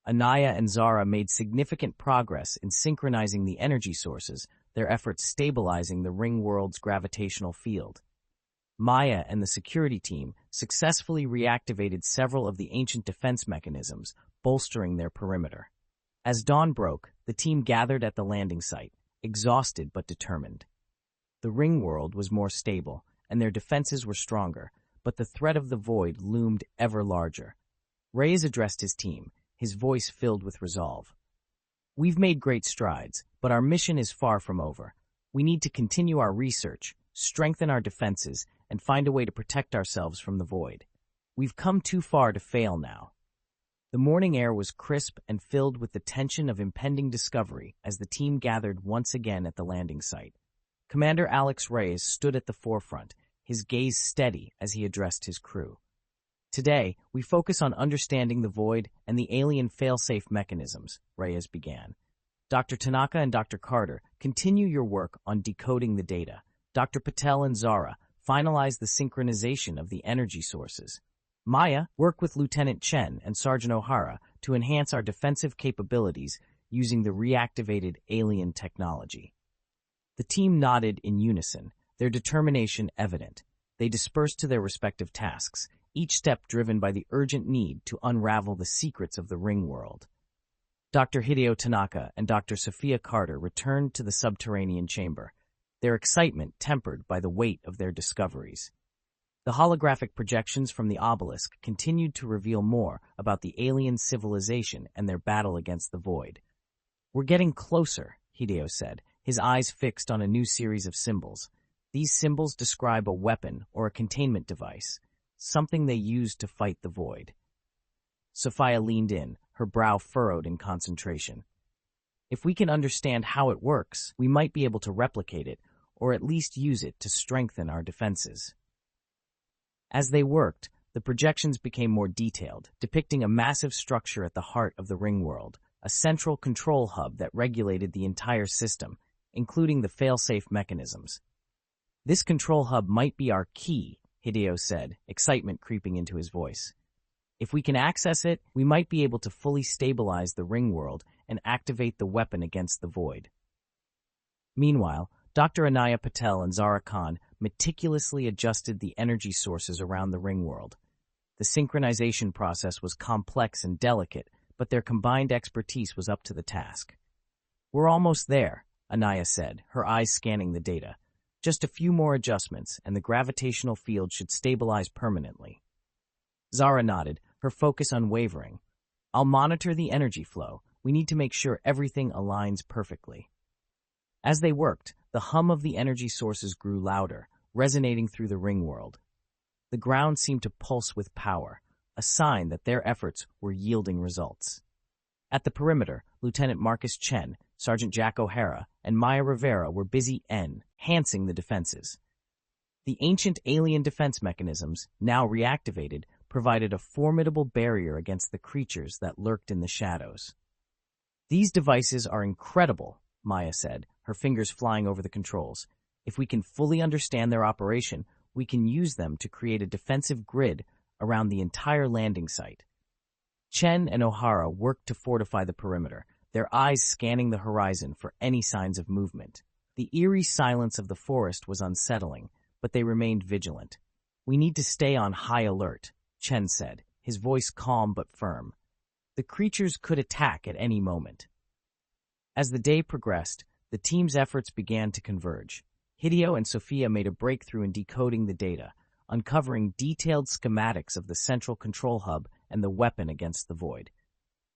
Anaya and Zara made significant progress in synchronizing the energy sources, their efforts stabilizing the ring world's gravitational field. Maya and the security team successfully reactivated several of the ancient defense mechanisms, bolstering their perimeter. As dawn broke, the team gathered at the landing site, exhausted but determined. The ring world was more stable, and their defenses were stronger, but the threat of the void loomed ever larger. Reyes addressed his team, his voice filled with resolve. "We've made great strides, but our mission is far from over. We need to continue our research, strengthen our defenses, and find a way to protect ourselves from the void. We've come too far to fail now." The morning air was crisp and filled with the tension of impending discovery as the team gathered once again at the landing site. Commander Alex Reyes stood at the forefront, his gaze steady as he addressed his crew. "Today, we focus on understanding the void and the alien failsafe mechanisms," Reyes began. "Dr. Tanaka and Dr. Carter, continue your work on decoding the data. Dr. Patel and Zara, finalize the synchronization of the energy sources. Maya, work with Lieutenant Chen and Sergeant O'Hara to enhance our defensive capabilities using the reactivated alien technology." The team nodded in unison, their determination evident. They dispersed to their respective tasks, each step driven by the urgent need to unravel the secrets of the ring world. Dr. Hideo Tanaka and Dr. Sophia Carter returned to the subterranean chamber, their excitement tempered by the weight of their discoveries. The holographic projections from the obelisk continued to reveal more about the alien civilization and their battle against the void. "We're getting closer," Hideo said, his eyes fixed on a new series of symbols. These symbols describe a weapon or a containment device, something they used to fight the void. Sophia leaned in, her brow furrowed in concentration. "If we can understand how it works, we might be able to replicate it, or at least use it to strengthen our defenses." As they worked, the projections became more detailed, depicting a massive structure at the heart of the ring world, a central control hub that regulated the entire system, including the failsafe mechanisms. "This control hub might be our key," Hideo said, excitement creeping into his voice. "If we can access it, we might be able to fully stabilize the ring world and activate the weapon against the void." Meanwhile, Dr. Anaya Patel and Zara Khan meticulously adjusted the energy sources around the ring world. The synchronization process was complex and delicate, but their combined expertise was up to the task. "We're almost there," Anaya said, her eyes scanning the data. "Just a few more adjustments, and the gravitational field should stabilize permanently." Zara nodded, her focus unwavering. "I'll monitor the energy flow. We need to make sure everything aligns perfectly." As they worked, the hum of the energy sources grew louder, resonating through the ring world. The ground seemed to pulse with power, a sign that their efforts were yielding results. At the perimeter, Lieutenant Marcus Chen, Sergeant Jack O'Hara, and Maya Rivera were busy enhancing the defenses. The ancient alien defense mechanisms, now reactivated, provided a formidable barrier against the creatures that lurked in the shadows. "These devices are incredible," Maya said, her fingers flying over the controls. "If we can fully understand their operation, we can use them to create a defensive grid around the entire landing site." Chen and O'Hara worked to fortify the perimeter, their eyes scanning the horizon for any signs of movement. The eerie silence of the forest was unsettling, but they remained vigilant. "We need to stay on high alert," Chen said, his voice calm but firm. The creatures could attack at any moment. As the day progressed, the team's efforts began to converge. Hideo and Sophia made a breakthrough in decoding the data, uncovering detailed schematics of the central control hub and the weapon against the void.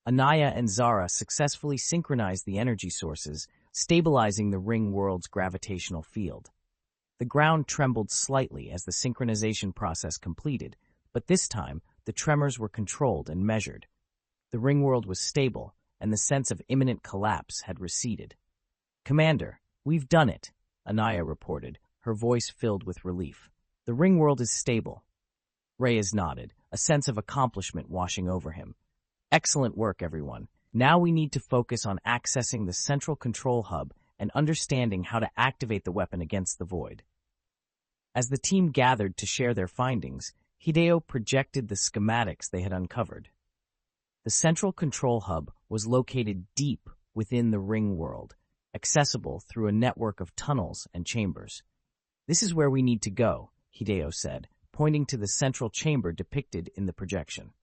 Anaya and Zara successfully synchronized the energy sources, stabilizing the ring world's gravitational field. The ground trembled slightly as the synchronization process completed, but this time the tremors were controlled and measured. The ring world was stable, and the sense of imminent collapse had receded. "Commander, we've done it," Anaya reported, her voice filled with relief. "The ring world is stable." Reyes nodded, a sense of accomplishment washing over him. "Excellent work, everyone. Now we need to focus on accessing the central control hub and understanding how to activate the weapon against the void." As the team gathered to share their findings, Hideo projected the schematics they had uncovered. The central control hub was located deep within the ring world, accessible through a network of tunnels and chambers. "This is where we need to go," Hideo said, pointing to the central chamber depicted in the projection.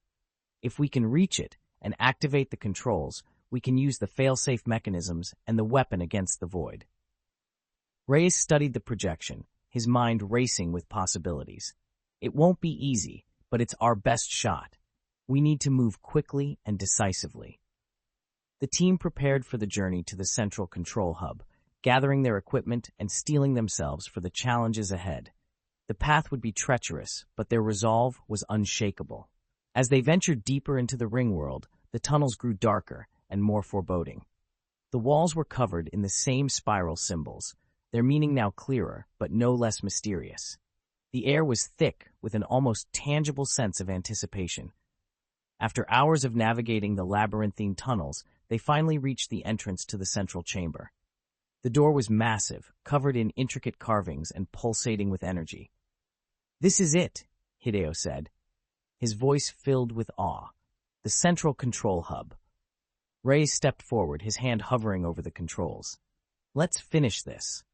"If we can reach it and activate the controls, we can use the fail-safe mechanisms and the weapon against the void." Reyes studied the projection, his mind racing with possibilities. "It won't be easy, but it's our best shot. We need to move quickly and decisively." The team prepared for the journey to the central control hub, gathering their equipment and steeling themselves for the challenges ahead. The path would be treacherous, but their resolve was unshakable. As they ventured deeper into the ring world, the tunnels grew darker and more foreboding. The walls were covered in the same spiral symbols, their meaning now clearer, but no less mysterious. The air was thick with an almost tangible sense of anticipation. After hours of navigating the labyrinthine tunnels, they finally reached the entrance to the central chamber. The door was massive, covered in intricate carvings and pulsating with energy. "This is it," Hideo said, his voice filled with awe. "The central control hub." Reyes stepped forward, his hand hovering over the controls. "Let's finish this."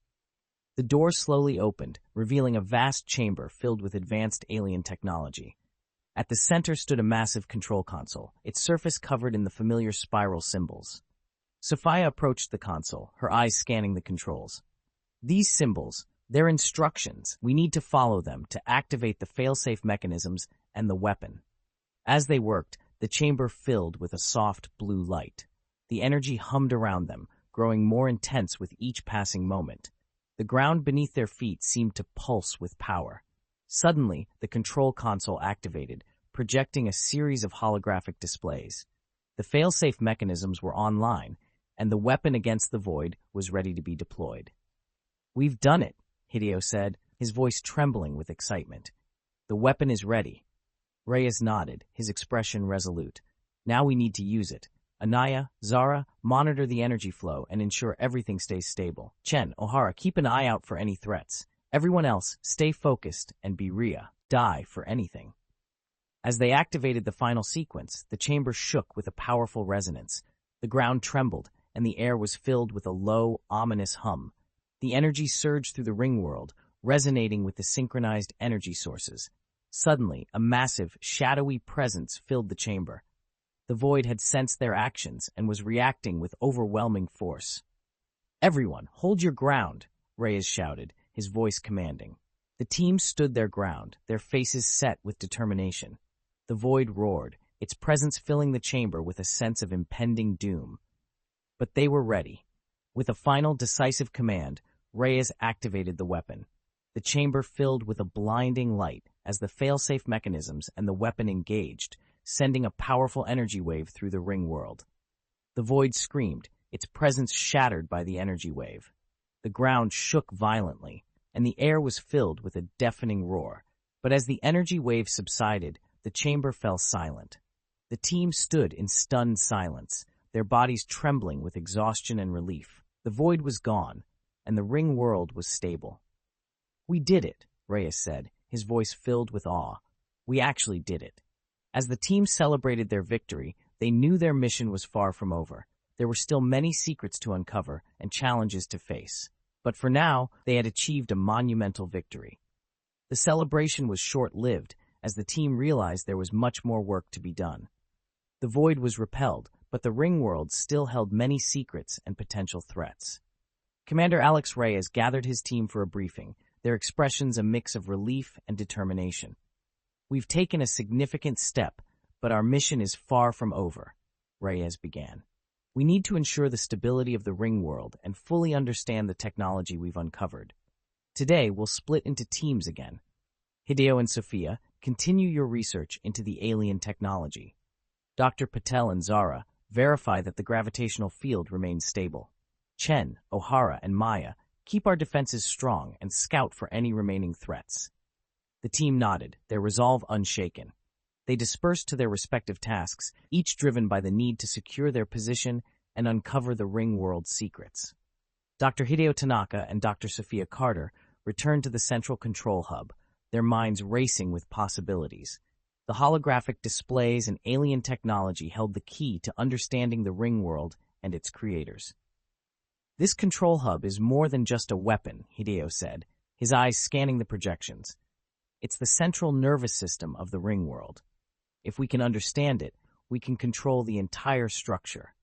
The door slowly opened, revealing a vast chamber filled with advanced alien technology. At the center stood a massive control console, its surface covered in the familiar spiral symbols. Sophia approached the console, her eyes scanning the controls. "These symbols, they're instructions. We need to follow them to activate the fail-safe mechanisms and the weapon." As they worked, the chamber filled with a soft blue light. The energy hummed around them, growing more intense with each passing moment. The ground beneath their feet seemed to pulse with power. Suddenly, the control console activated, projecting a series of holographic displays. The fail-safe mechanisms were online, and the weapon against the void was ready to be deployed. "We've done it," Hideo said, his voice trembling with excitement. "The weapon is ready." Reyes nodded, his expression resolute. "Now we need to use it. Anaya, Zara, monitor the energy flow and ensure everything stays stable. Chen, O'Hara, keep an eye out for any threats. Everyone else, stay focused and be die for anything." As they activated the final sequence, the chamber shook with a powerful resonance. The ground trembled, and the air was filled with a low, ominous hum. The energy surged through the ring world, resonating with the synchronized energy sources. Suddenly, a massive, shadowy presence filled the chamber. The void had sensed their actions and was reacting with overwhelming force. "Everyone, hold your ground," Reyes shouted, his voice commanding. The team stood their ground, their faces set with determination. The void roared, its presence filling the chamber with a sense of impending doom. But they were ready. With a final decisive command, Reyes activated the weapon. The chamber filled with a blinding light as the fail-safe mechanisms and the weapon engaged, sending a powerful energy wave through the ring world. The void screamed, its presence shattered by the energy wave. The ground shook violently, and the air was filled with a deafening roar. But as the energy wave subsided, the chamber fell silent. The team stood in stunned silence, their bodies trembling with exhaustion and relief. The void was gone, and the ring world was stable. "We did it," Reyes said, his voice filled with awe. "We actually did it." As the team celebrated their victory, they knew their mission was far from over. There were still many secrets to uncover and challenges to face. But for now, they had achieved a monumental victory. The celebration was short-lived, as the team realized there was much more work to be done. The void was repelled, but the ring world still held many secrets and potential threats. Commander Alex Reyes gathered his team for a briefing, their expressions a mix of relief and determination. "We've taken a significant step, but our mission is far from over," Reyes began. "We need to ensure the stability of the ring world and fully understand the technology we've uncovered. Today, we'll split into teams again. Hideo and Sophia, continue your research into the alien technology. Dr. Patel and Zara, verify that the gravitational field remains stable. Chen, O'Hara, and Maya, keep our defenses strong and scout for any remaining threats." The team nodded, their resolve unshaken. They dispersed to their respective tasks, each driven by the need to secure their position and uncover the ring world's secrets. Dr. Hideo Tanaka and Dr. Sophia Carter returned to the central control hub, their minds racing with possibilities. The holographic displays and alien technology held the key to understanding the ring world and its creators. "This control hub is more than just a weapon," Hideo said, his eyes scanning the projections. "It's the central nervous system of the ring world. If we can understand it, we can control the entire structure."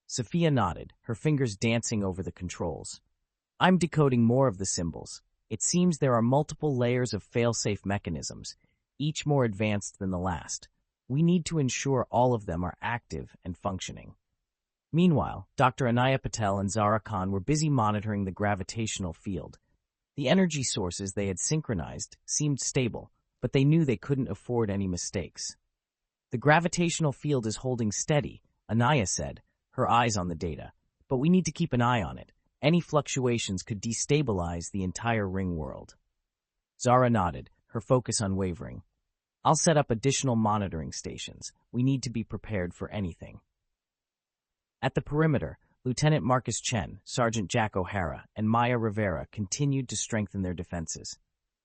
Sophia nodded, her fingers dancing over the controls. "I'm decoding more of the symbols. It seems there are multiple layers of fail-safe mechanisms, each more advanced than the last. We need to ensure all of them are active and functioning." Meanwhile, Dr. Anaya Patel and Zara Khan were busy monitoring the gravitational field. The energy sources they had synchronized seemed stable, but they knew they couldn't afford any mistakes. "The gravitational field is holding steady," Anaya said, her eyes on the data, "but we need to keep an eye on it. Any fluctuations could destabilize the entire ring world." Zara nodded, her focus unwavering. "I'll set up additional monitoring stations. We need to be prepared for anything." At the perimeter, Lieutenant Marcus Chen, Sergeant Jack O'Hara, and Maya Rivera continued to strengthen their defenses.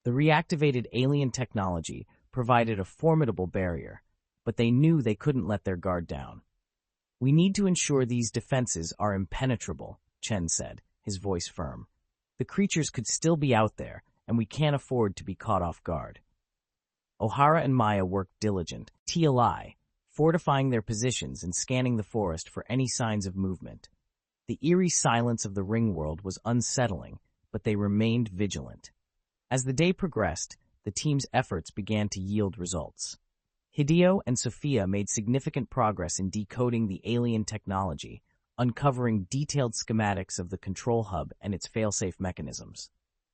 The reactivated alien technology provided a formidable barrier, but they knew they couldn't let their guard down. "We need to ensure these defenses are impenetrable," Chen said, his voice firm. "The creatures could still be out there, and we can't afford to be caught off guard." O'Hara and Maya worked diligent, TLI, fortifying their positions and scanning the forest for any signs of movement. The eerie silence of the ring world was unsettling, but they remained vigilant. As the day progressed, the team's efforts began to yield results. Hideo and Sophia made significant progress in decoding the alien technology, uncovering detailed schematics of the control hub and its failsafe mechanisms.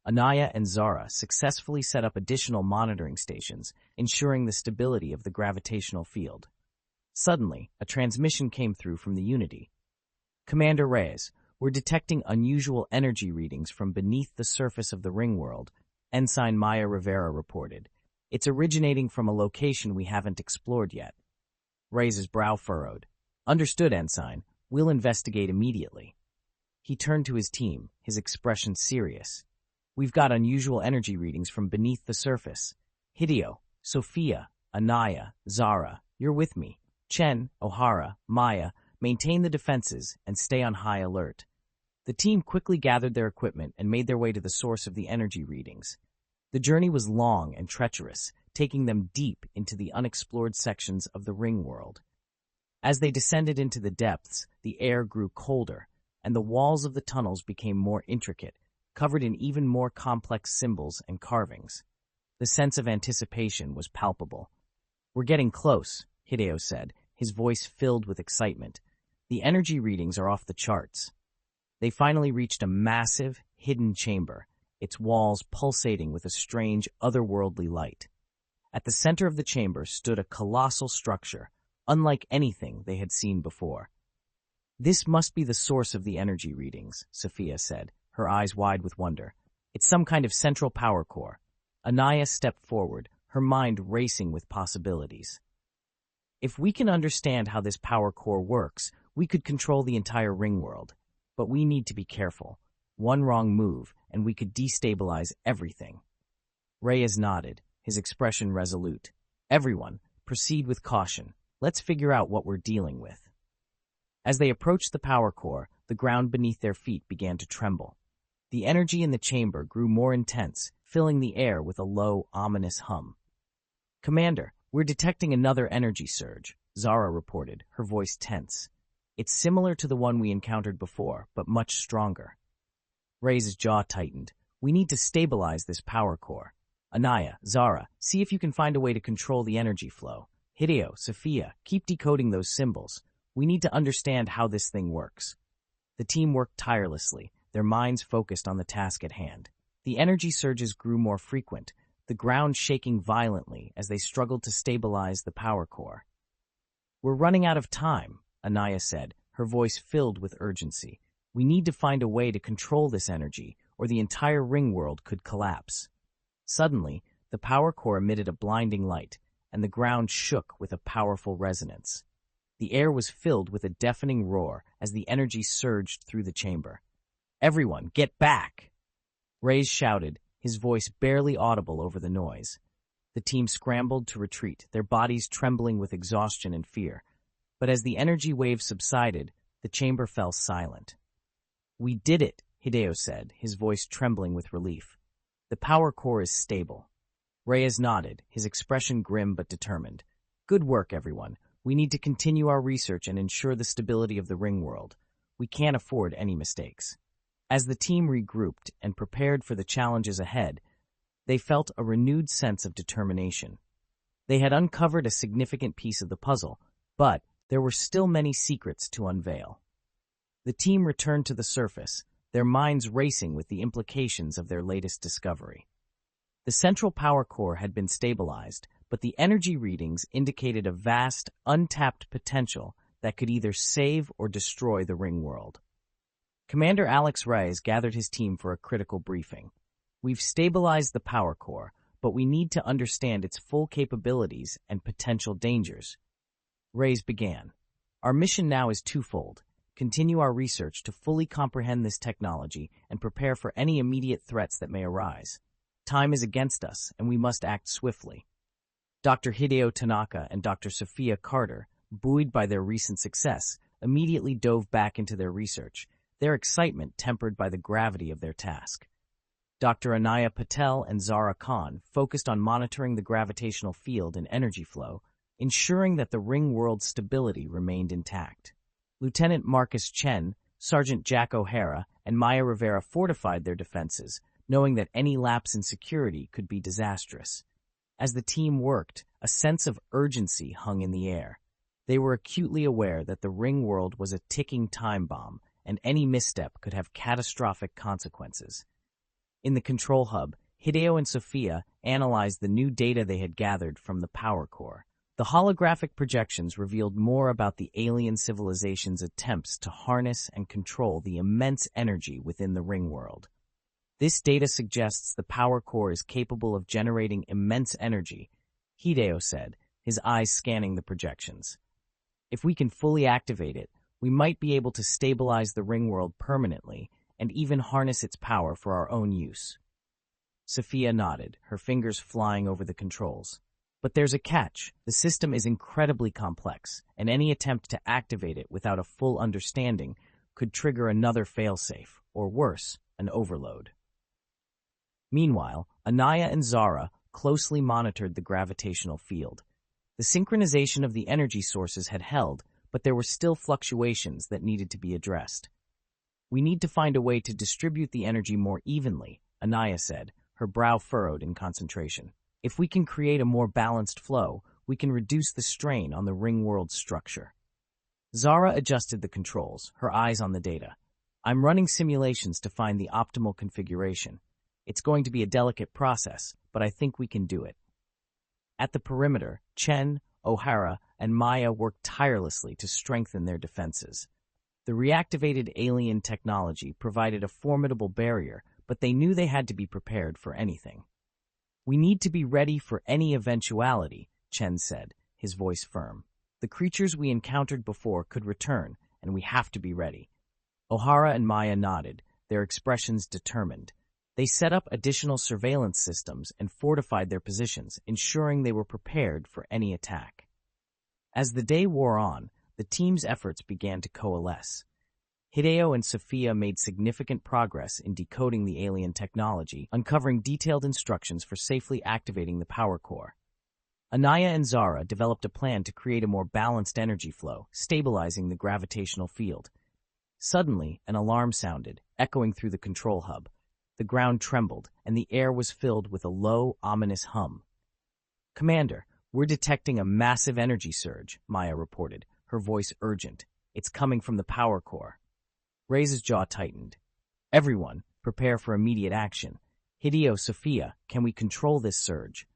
Anaya and Zara successfully set up additional monitoring stations, ensuring the stability of the gravitational field. Suddenly, a transmission came through from the Unity. "Commander Reyes, we're detecting unusual energy readings from beneath the surface of the ring world," Ensign Maya Rivera reported. "It's originating from a location we haven't explored yet." Reyes' brow furrowed. "Understood, Ensign. We'll investigate immediately." He turned to his team, his expression serious. "We've got unusual energy readings from beneath the surface. Hideo, Sophia, Anaya, Zara, you're with me. Chen, O'Hara, Maya, maintain the defenses and stay on high alert." The team quickly gathered their equipment and made their way to the source of the energy readings. The journey was long and treacherous, taking them deep into the unexplored sections of the ring world. As they descended into the depths, the air grew colder, and the walls of the tunnels became more intricate, covered in even more complex symbols and carvings. The sense of anticipation was palpable. "We're getting close," Hideo said, his voice filled with excitement. "The energy readings are off the charts." They finally reached a massive, hidden chamber, its walls pulsating with a strange, otherworldly light. At the center of the chamber stood a colossal structure, unlike anything they had seen before. "This must be the source of the energy readings," Sophia said, her eyes wide with wonder. "It's some kind of central power core." Anaya stepped forward, her mind racing with possibilities. "If we can understand how this power core works, we could control the entire ring world. But we need to be careful. One wrong move, and we could destabilize everything." Reyes nodded, his expression resolute. "Everyone, proceed with caution. Let's figure out what we're dealing with." As they approached the power core, the ground beneath their feet began to tremble. The energy in the chamber grew more intense, filling the air with a low, ominous hum. "Commander, we're detecting another energy surge," Zara reported, her voice tense. "It's similar to the one we encountered before, but much stronger." Reyes' jaw tightened. "We need to stabilize this power core. Anaya, Zara, see if you can find a way to control the energy flow. Hideo, Sophia, keep decoding those symbols. We need to understand how this thing works." The team worked tirelessly, their minds focused on the task at hand. The energy surges grew more frequent, the ground shaking violently as they struggled to stabilize the power core. "We're running out of time," Anaya said, her voice filled with urgency. "We need to find a way to control this energy, or the entire ring world could collapse." Suddenly, the power core emitted a blinding light, and the ground shook with a powerful resonance. The air was filled with a deafening roar as the energy surged through the chamber. "Everyone, get back!" Reyes shouted, his voice barely audible over the noise. The team scrambled to retreat, their bodies trembling with exhaustion and fear. But as the energy wave subsided, the chamber fell silent. "We did it," Hideo said, his voice trembling with relief. "The power core is stable." Reyes nodded, his expression grim but determined. "Good work, everyone. We need to continue our research and ensure the stability of the ring world. We can't afford any mistakes." As the team regrouped and prepared for the challenges ahead, they felt a renewed sense of determination. They had uncovered a significant piece of the puzzle, but there were still many secrets to unveil. The team returned to the surface, their minds racing with the implications of their latest discovery. The central power core had been stabilized, but the energy readings indicated a vast, untapped potential that could either save or destroy the ring world. Commander Alex Reyes gathered his team for a critical briefing. "We've stabilized the power core, but we need to understand its full capabilities and potential dangers." Reyes began. "Our mission now is twofold: continue our research to fully comprehend this technology and prepare for any immediate threats that may arise. Time is against us, and we must act swiftly." Dr. Hideo Tanaka and Dr. Sophia Carter, buoyed by their recent success, immediately dove back into their research, their excitement tempered by the gravity of their task. Dr. Anaya Patel and Zara Khan focused on monitoring the gravitational field and energy flow, ensuring that the ring world's stability remained intact. Lieutenant Marcus Chen, Sergeant Jack O'Hara, and Maya Rivera fortified their defenses, knowing that any lapse in security could be disastrous. As the team worked, a sense of urgency hung in the air. They were acutely aware that the ring world was a ticking time bomb, and any misstep could have catastrophic consequences. In the control hub, Hideo and Sophia analyzed the new data they had gathered from the power core. The holographic projections revealed more about the alien civilization's attempts to harness and control the immense energy within the ring world. This data suggests the power core is capable of generating immense energy, Hideo said, his eyes scanning the projections. "If we can fully activate it, we might be able to stabilize the ring world permanently and even harness its power for our own use." Sophia nodded, her fingers flying over the controls. "But there's a catch. The system is incredibly complex, and any attempt to activate it without a full understanding could trigger another failsafe, or worse, an overload." Meanwhile, Anaya and Zara closely monitored the gravitational field. The synchronization of the energy sources had held, but there were still fluctuations that needed to be addressed. "We need to find a way to distribute the energy more evenly," Anaya said, her brow furrowed in concentration. "If we can create a more balanced flow, we can reduce the strain on the ring world structure." Zara adjusted the controls, her eyes on the data. "I'm running simulations to find the optimal configuration. It's going to be a delicate process, but I think we can do it." At the perimeter, Chen, O'Hara, and Maya worked tirelessly to strengthen their defenses. The reactivated alien technology provided a formidable barrier, but they knew they had to be prepared for anything. "We need to be ready for any eventuality," Chen said, his voice firm. "The creatures we encountered before could return, and we have to be ready." O'Hara and Maya nodded, their expressions determined. They set up additional surveillance systems and fortified their positions, ensuring they were prepared for any attack. As the day wore on, the team's efforts began to coalesce. Hideo and Sophia made significant progress in decoding the alien technology, uncovering detailed instructions for safely activating the power core. Anaya and Zara developed a plan to create a more balanced energy flow, stabilizing the gravitational field. Suddenly, an alarm sounded, echoing through the control hub. The ground trembled, and the air was filled with a low, ominous hum. "Commander, we're detecting a massive energy surge," Maya reported, her voice urgent. "It's coming from the power core." Reyes' jaw tightened. "Everyone, prepare for immediate action. Hideo, Sophia, can we control this surge?"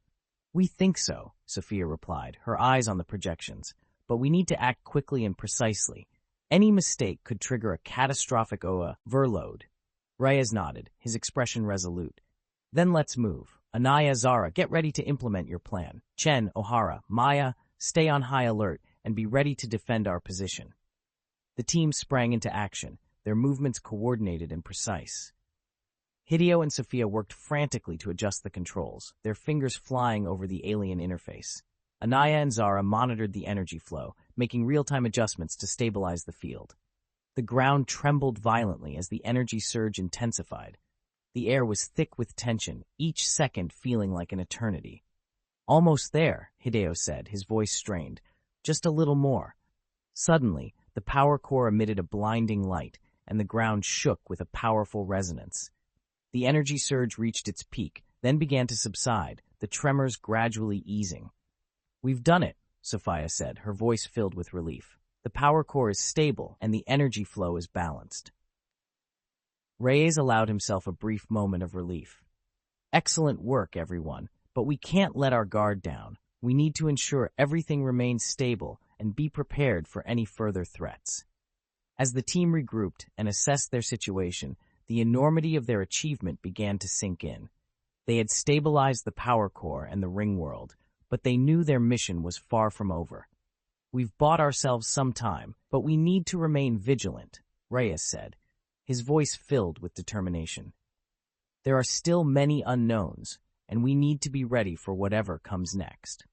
"We think so," Sophia replied, her eyes on the projections. "But we need to act quickly and precisely. Any mistake could trigger a catastrophic overload." Reyes nodded, his expression resolute. "Then let's move. Anaya, Zara, get ready to implement your plan. Chen, O'Hara, Maya, stay on high alert and be ready to defend our position." The team sprang into action, their movements coordinated and precise. Hideo and Sophia worked frantically to adjust the controls, their fingers flying over the alien interface. Anaya and Zara monitored the energy flow, making real-time adjustments to stabilize the field. The ground trembled violently as the energy surge intensified. The air was thick with tension, each second feeling like an eternity. "Almost there," Hideo said, his voice strained. "Just a little more." Suddenly, the power core emitted a blinding light, and the ground shook with a powerful resonance. The energy surge reached its peak, then began to subside, the tremors gradually easing. "We've done it," Sophia said, her voice filled with relief. "The power core is stable, and the energy flow is balanced." Reyes allowed himself a brief moment of relief. "Excellent work, everyone, but we can't let our guard down. We need to ensure everything remains stable and be prepared for any further threats." As the team regrouped and assessed their situation, the enormity of their achievement began to sink in. They had stabilized the power core and the ring world, but they knew their mission was far from over. "We've bought ourselves some time, but we need to remain vigilant," Reyes said, his voice filled with determination. "There are still many unknowns, and we need to be ready for whatever comes next."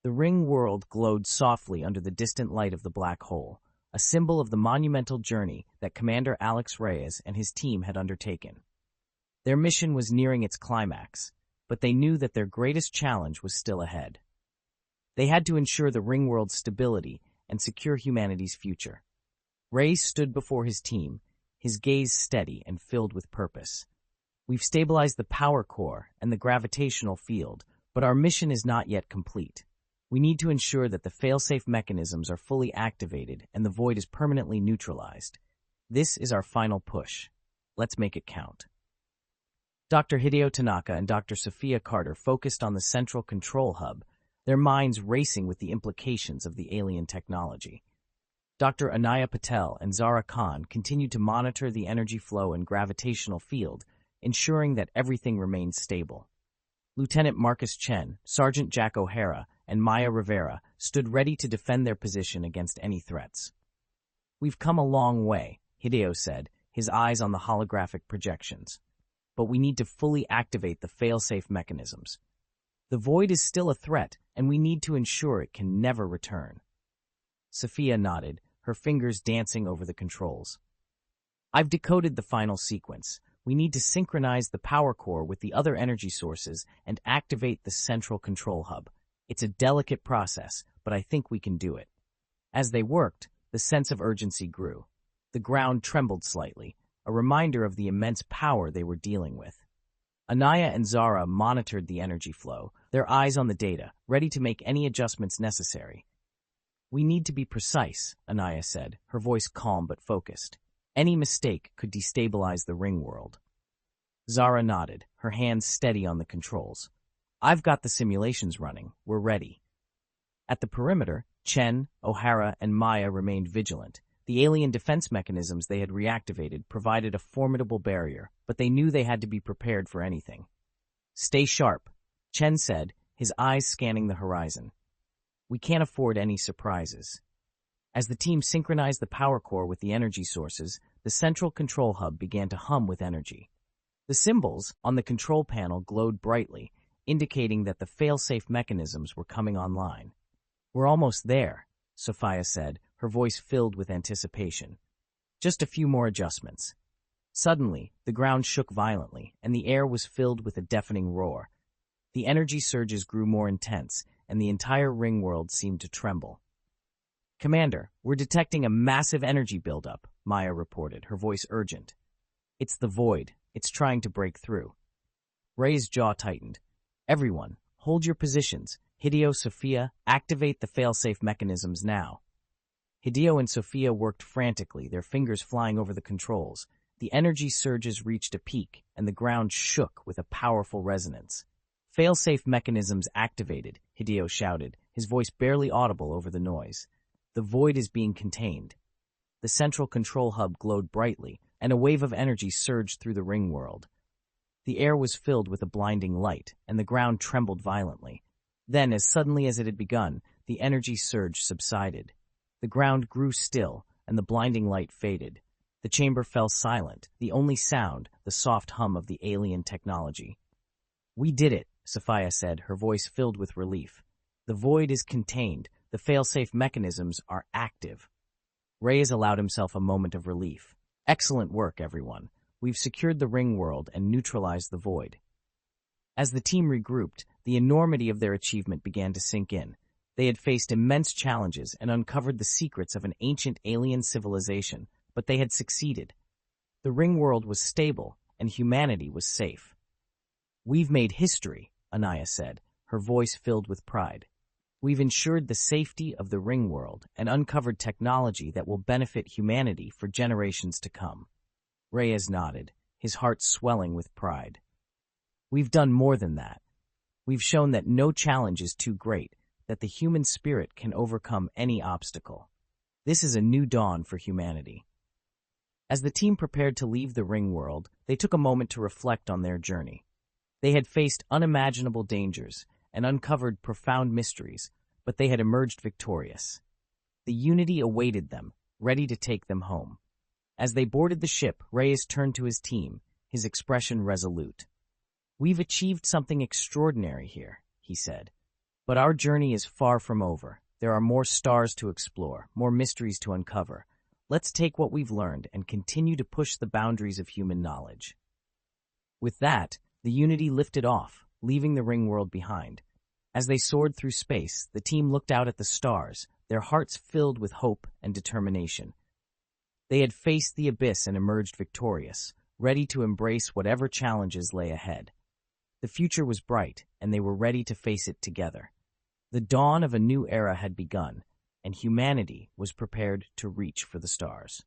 The ring world glowed softly under the distant light of the black hole, a symbol of the monumental journey that Commander Alex Reyes and his team had undertaken. Their mission was nearing its climax, but they knew that their greatest challenge was still ahead. They had to ensure the ring world's stability and secure humanity's future. Reyes stood before his team, his gaze steady and filled with purpose. "We've stabilized the power core and the gravitational field, but our mission is not yet complete. We need to ensure that the fail-safe mechanisms are fully activated and the void is permanently neutralized. This is our final push. Let's make it count." Dr. Hideo Tanaka and Dr. Sophia Carter focused on the central control hub, their minds racing with the implications of the alien technology. Dr. Anaya Patel and Zara Khan continued to monitor the energy flow and gravitational field, ensuring that everything remained stable. Lieutenant Marcus Chen, Sergeant Jack O'Hara, and Maya Rivera stood ready to defend their position against any threats. "We've come a long way," Hideo said, his eyes on the holographic projections. "But we need to fully activate the fail-safe mechanisms. The void is still a threat, and we need to ensure it can never return." Sophia nodded, her fingers dancing over the controls. "I've decoded the final sequence. We need to synchronize the power core with the other energy sources and activate the central control hub. It's a delicate process, but I think we can do it." As they worked, the sense of urgency grew. The ground trembled slightly, a reminder of the immense power they were dealing with. Anaya and Zara monitored the energy flow, their eyes on the data, ready to make any adjustments necessary. "We need to be precise," Anaya said, her voice calm but focused. "Any mistake could destabilize the ring world." Zara nodded, her hands steady on the controls. "I've got the simulations running. We're ready." At the perimeter, Chen, O'Hara, and Maya remained vigilant. The alien defense mechanisms they had reactivated provided a formidable barrier, but they knew they had to be prepared for anything. "Stay sharp," Chen said, his eyes scanning the horizon. "We can't afford any surprises." As the team synchronized the power core with the energy sources, the central control hub began to hum with energy. The symbols on the control panel glowed brightly, indicating that the fail-safe mechanisms were coming online. "We're almost there," Sophia said, her voice filled with anticipation. Just a few more adjustments. Suddenly, the ground shook violently, and the air was filled with a deafening roar. The energy surges grew more intense, and the entire ring world seemed to tremble. "Commander, we're detecting a massive energy buildup," Maya reported, her voice urgent. "It's the void. It's trying to break through." Rey's jaw tightened. "Everyone, hold your positions. Hideo, Sophia, activate the failsafe mechanisms now." Hideo and Sophia worked frantically, their fingers flying over the controls. The energy surges reached a peak, and the ground shook with a powerful resonance. "Failsafe mechanisms activated," Hideo shouted, his voice barely audible over the noise. "The void is being contained." The central control hub glowed brightly, and a wave of energy surged through the ring world. The air was filled with a blinding light, and the ground trembled violently. Then, as suddenly as it had begun, the energy surge subsided. The ground grew still, and the blinding light faded. The chamber fell silent, the only sound, the soft hum of the alien technology. "We did it," Sophia said, her voice filled with relief. "The void is contained. The failsafe mechanisms are active." Reyes allowed himself a moment of relief. "Excellent work, everyone. We've secured the ring world and neutralized the void." As the team regrouped, the enormity of their achievement began to sink in. They had faced immense challenges and uncovered the secrets of an ancient alien civilization, but they had succeeded. The ring world was stable, and humanity was safe. "We've made history," Anaya said, her voice filled with pride. "We've ensured the safety of the ring world and uncovered technology that will benefit humanity for generations to come." Reyes nodded, his heart swelling with pride. "We've done more than that. We've shown that no challenge is too great, that the human spirit can overcome any obstacle. This is a new dawn for humanity." As the team prepared to leave the ring world, they took a moment to reflect on their journey. They had faced unimaginable dangers and uncovered profound mysteries, but they had emerged victorious. The Unity awaited them, ready to take them home. As they boarded the ship, Reyes turned to his team, his expression resolute. "We've achieved something extraordinary here," he said. "But our journey is far from over. There are more stars to explore, more mysteries to uncover. Let's take what we've learned and continue to push the boundaries of human knowledge." With that, the Unity lifted off, leaving the ring world behind. As they soared through space, the team looked out at the stars, their hearts filled with hope and determination. They had faced the abyss and emerged victorious, ready to embrace whatever challenges lay ahead. The future was bright, and they were ready to face it together. The dawn of a new era had begun, and humanity was prepared to reach for the stars.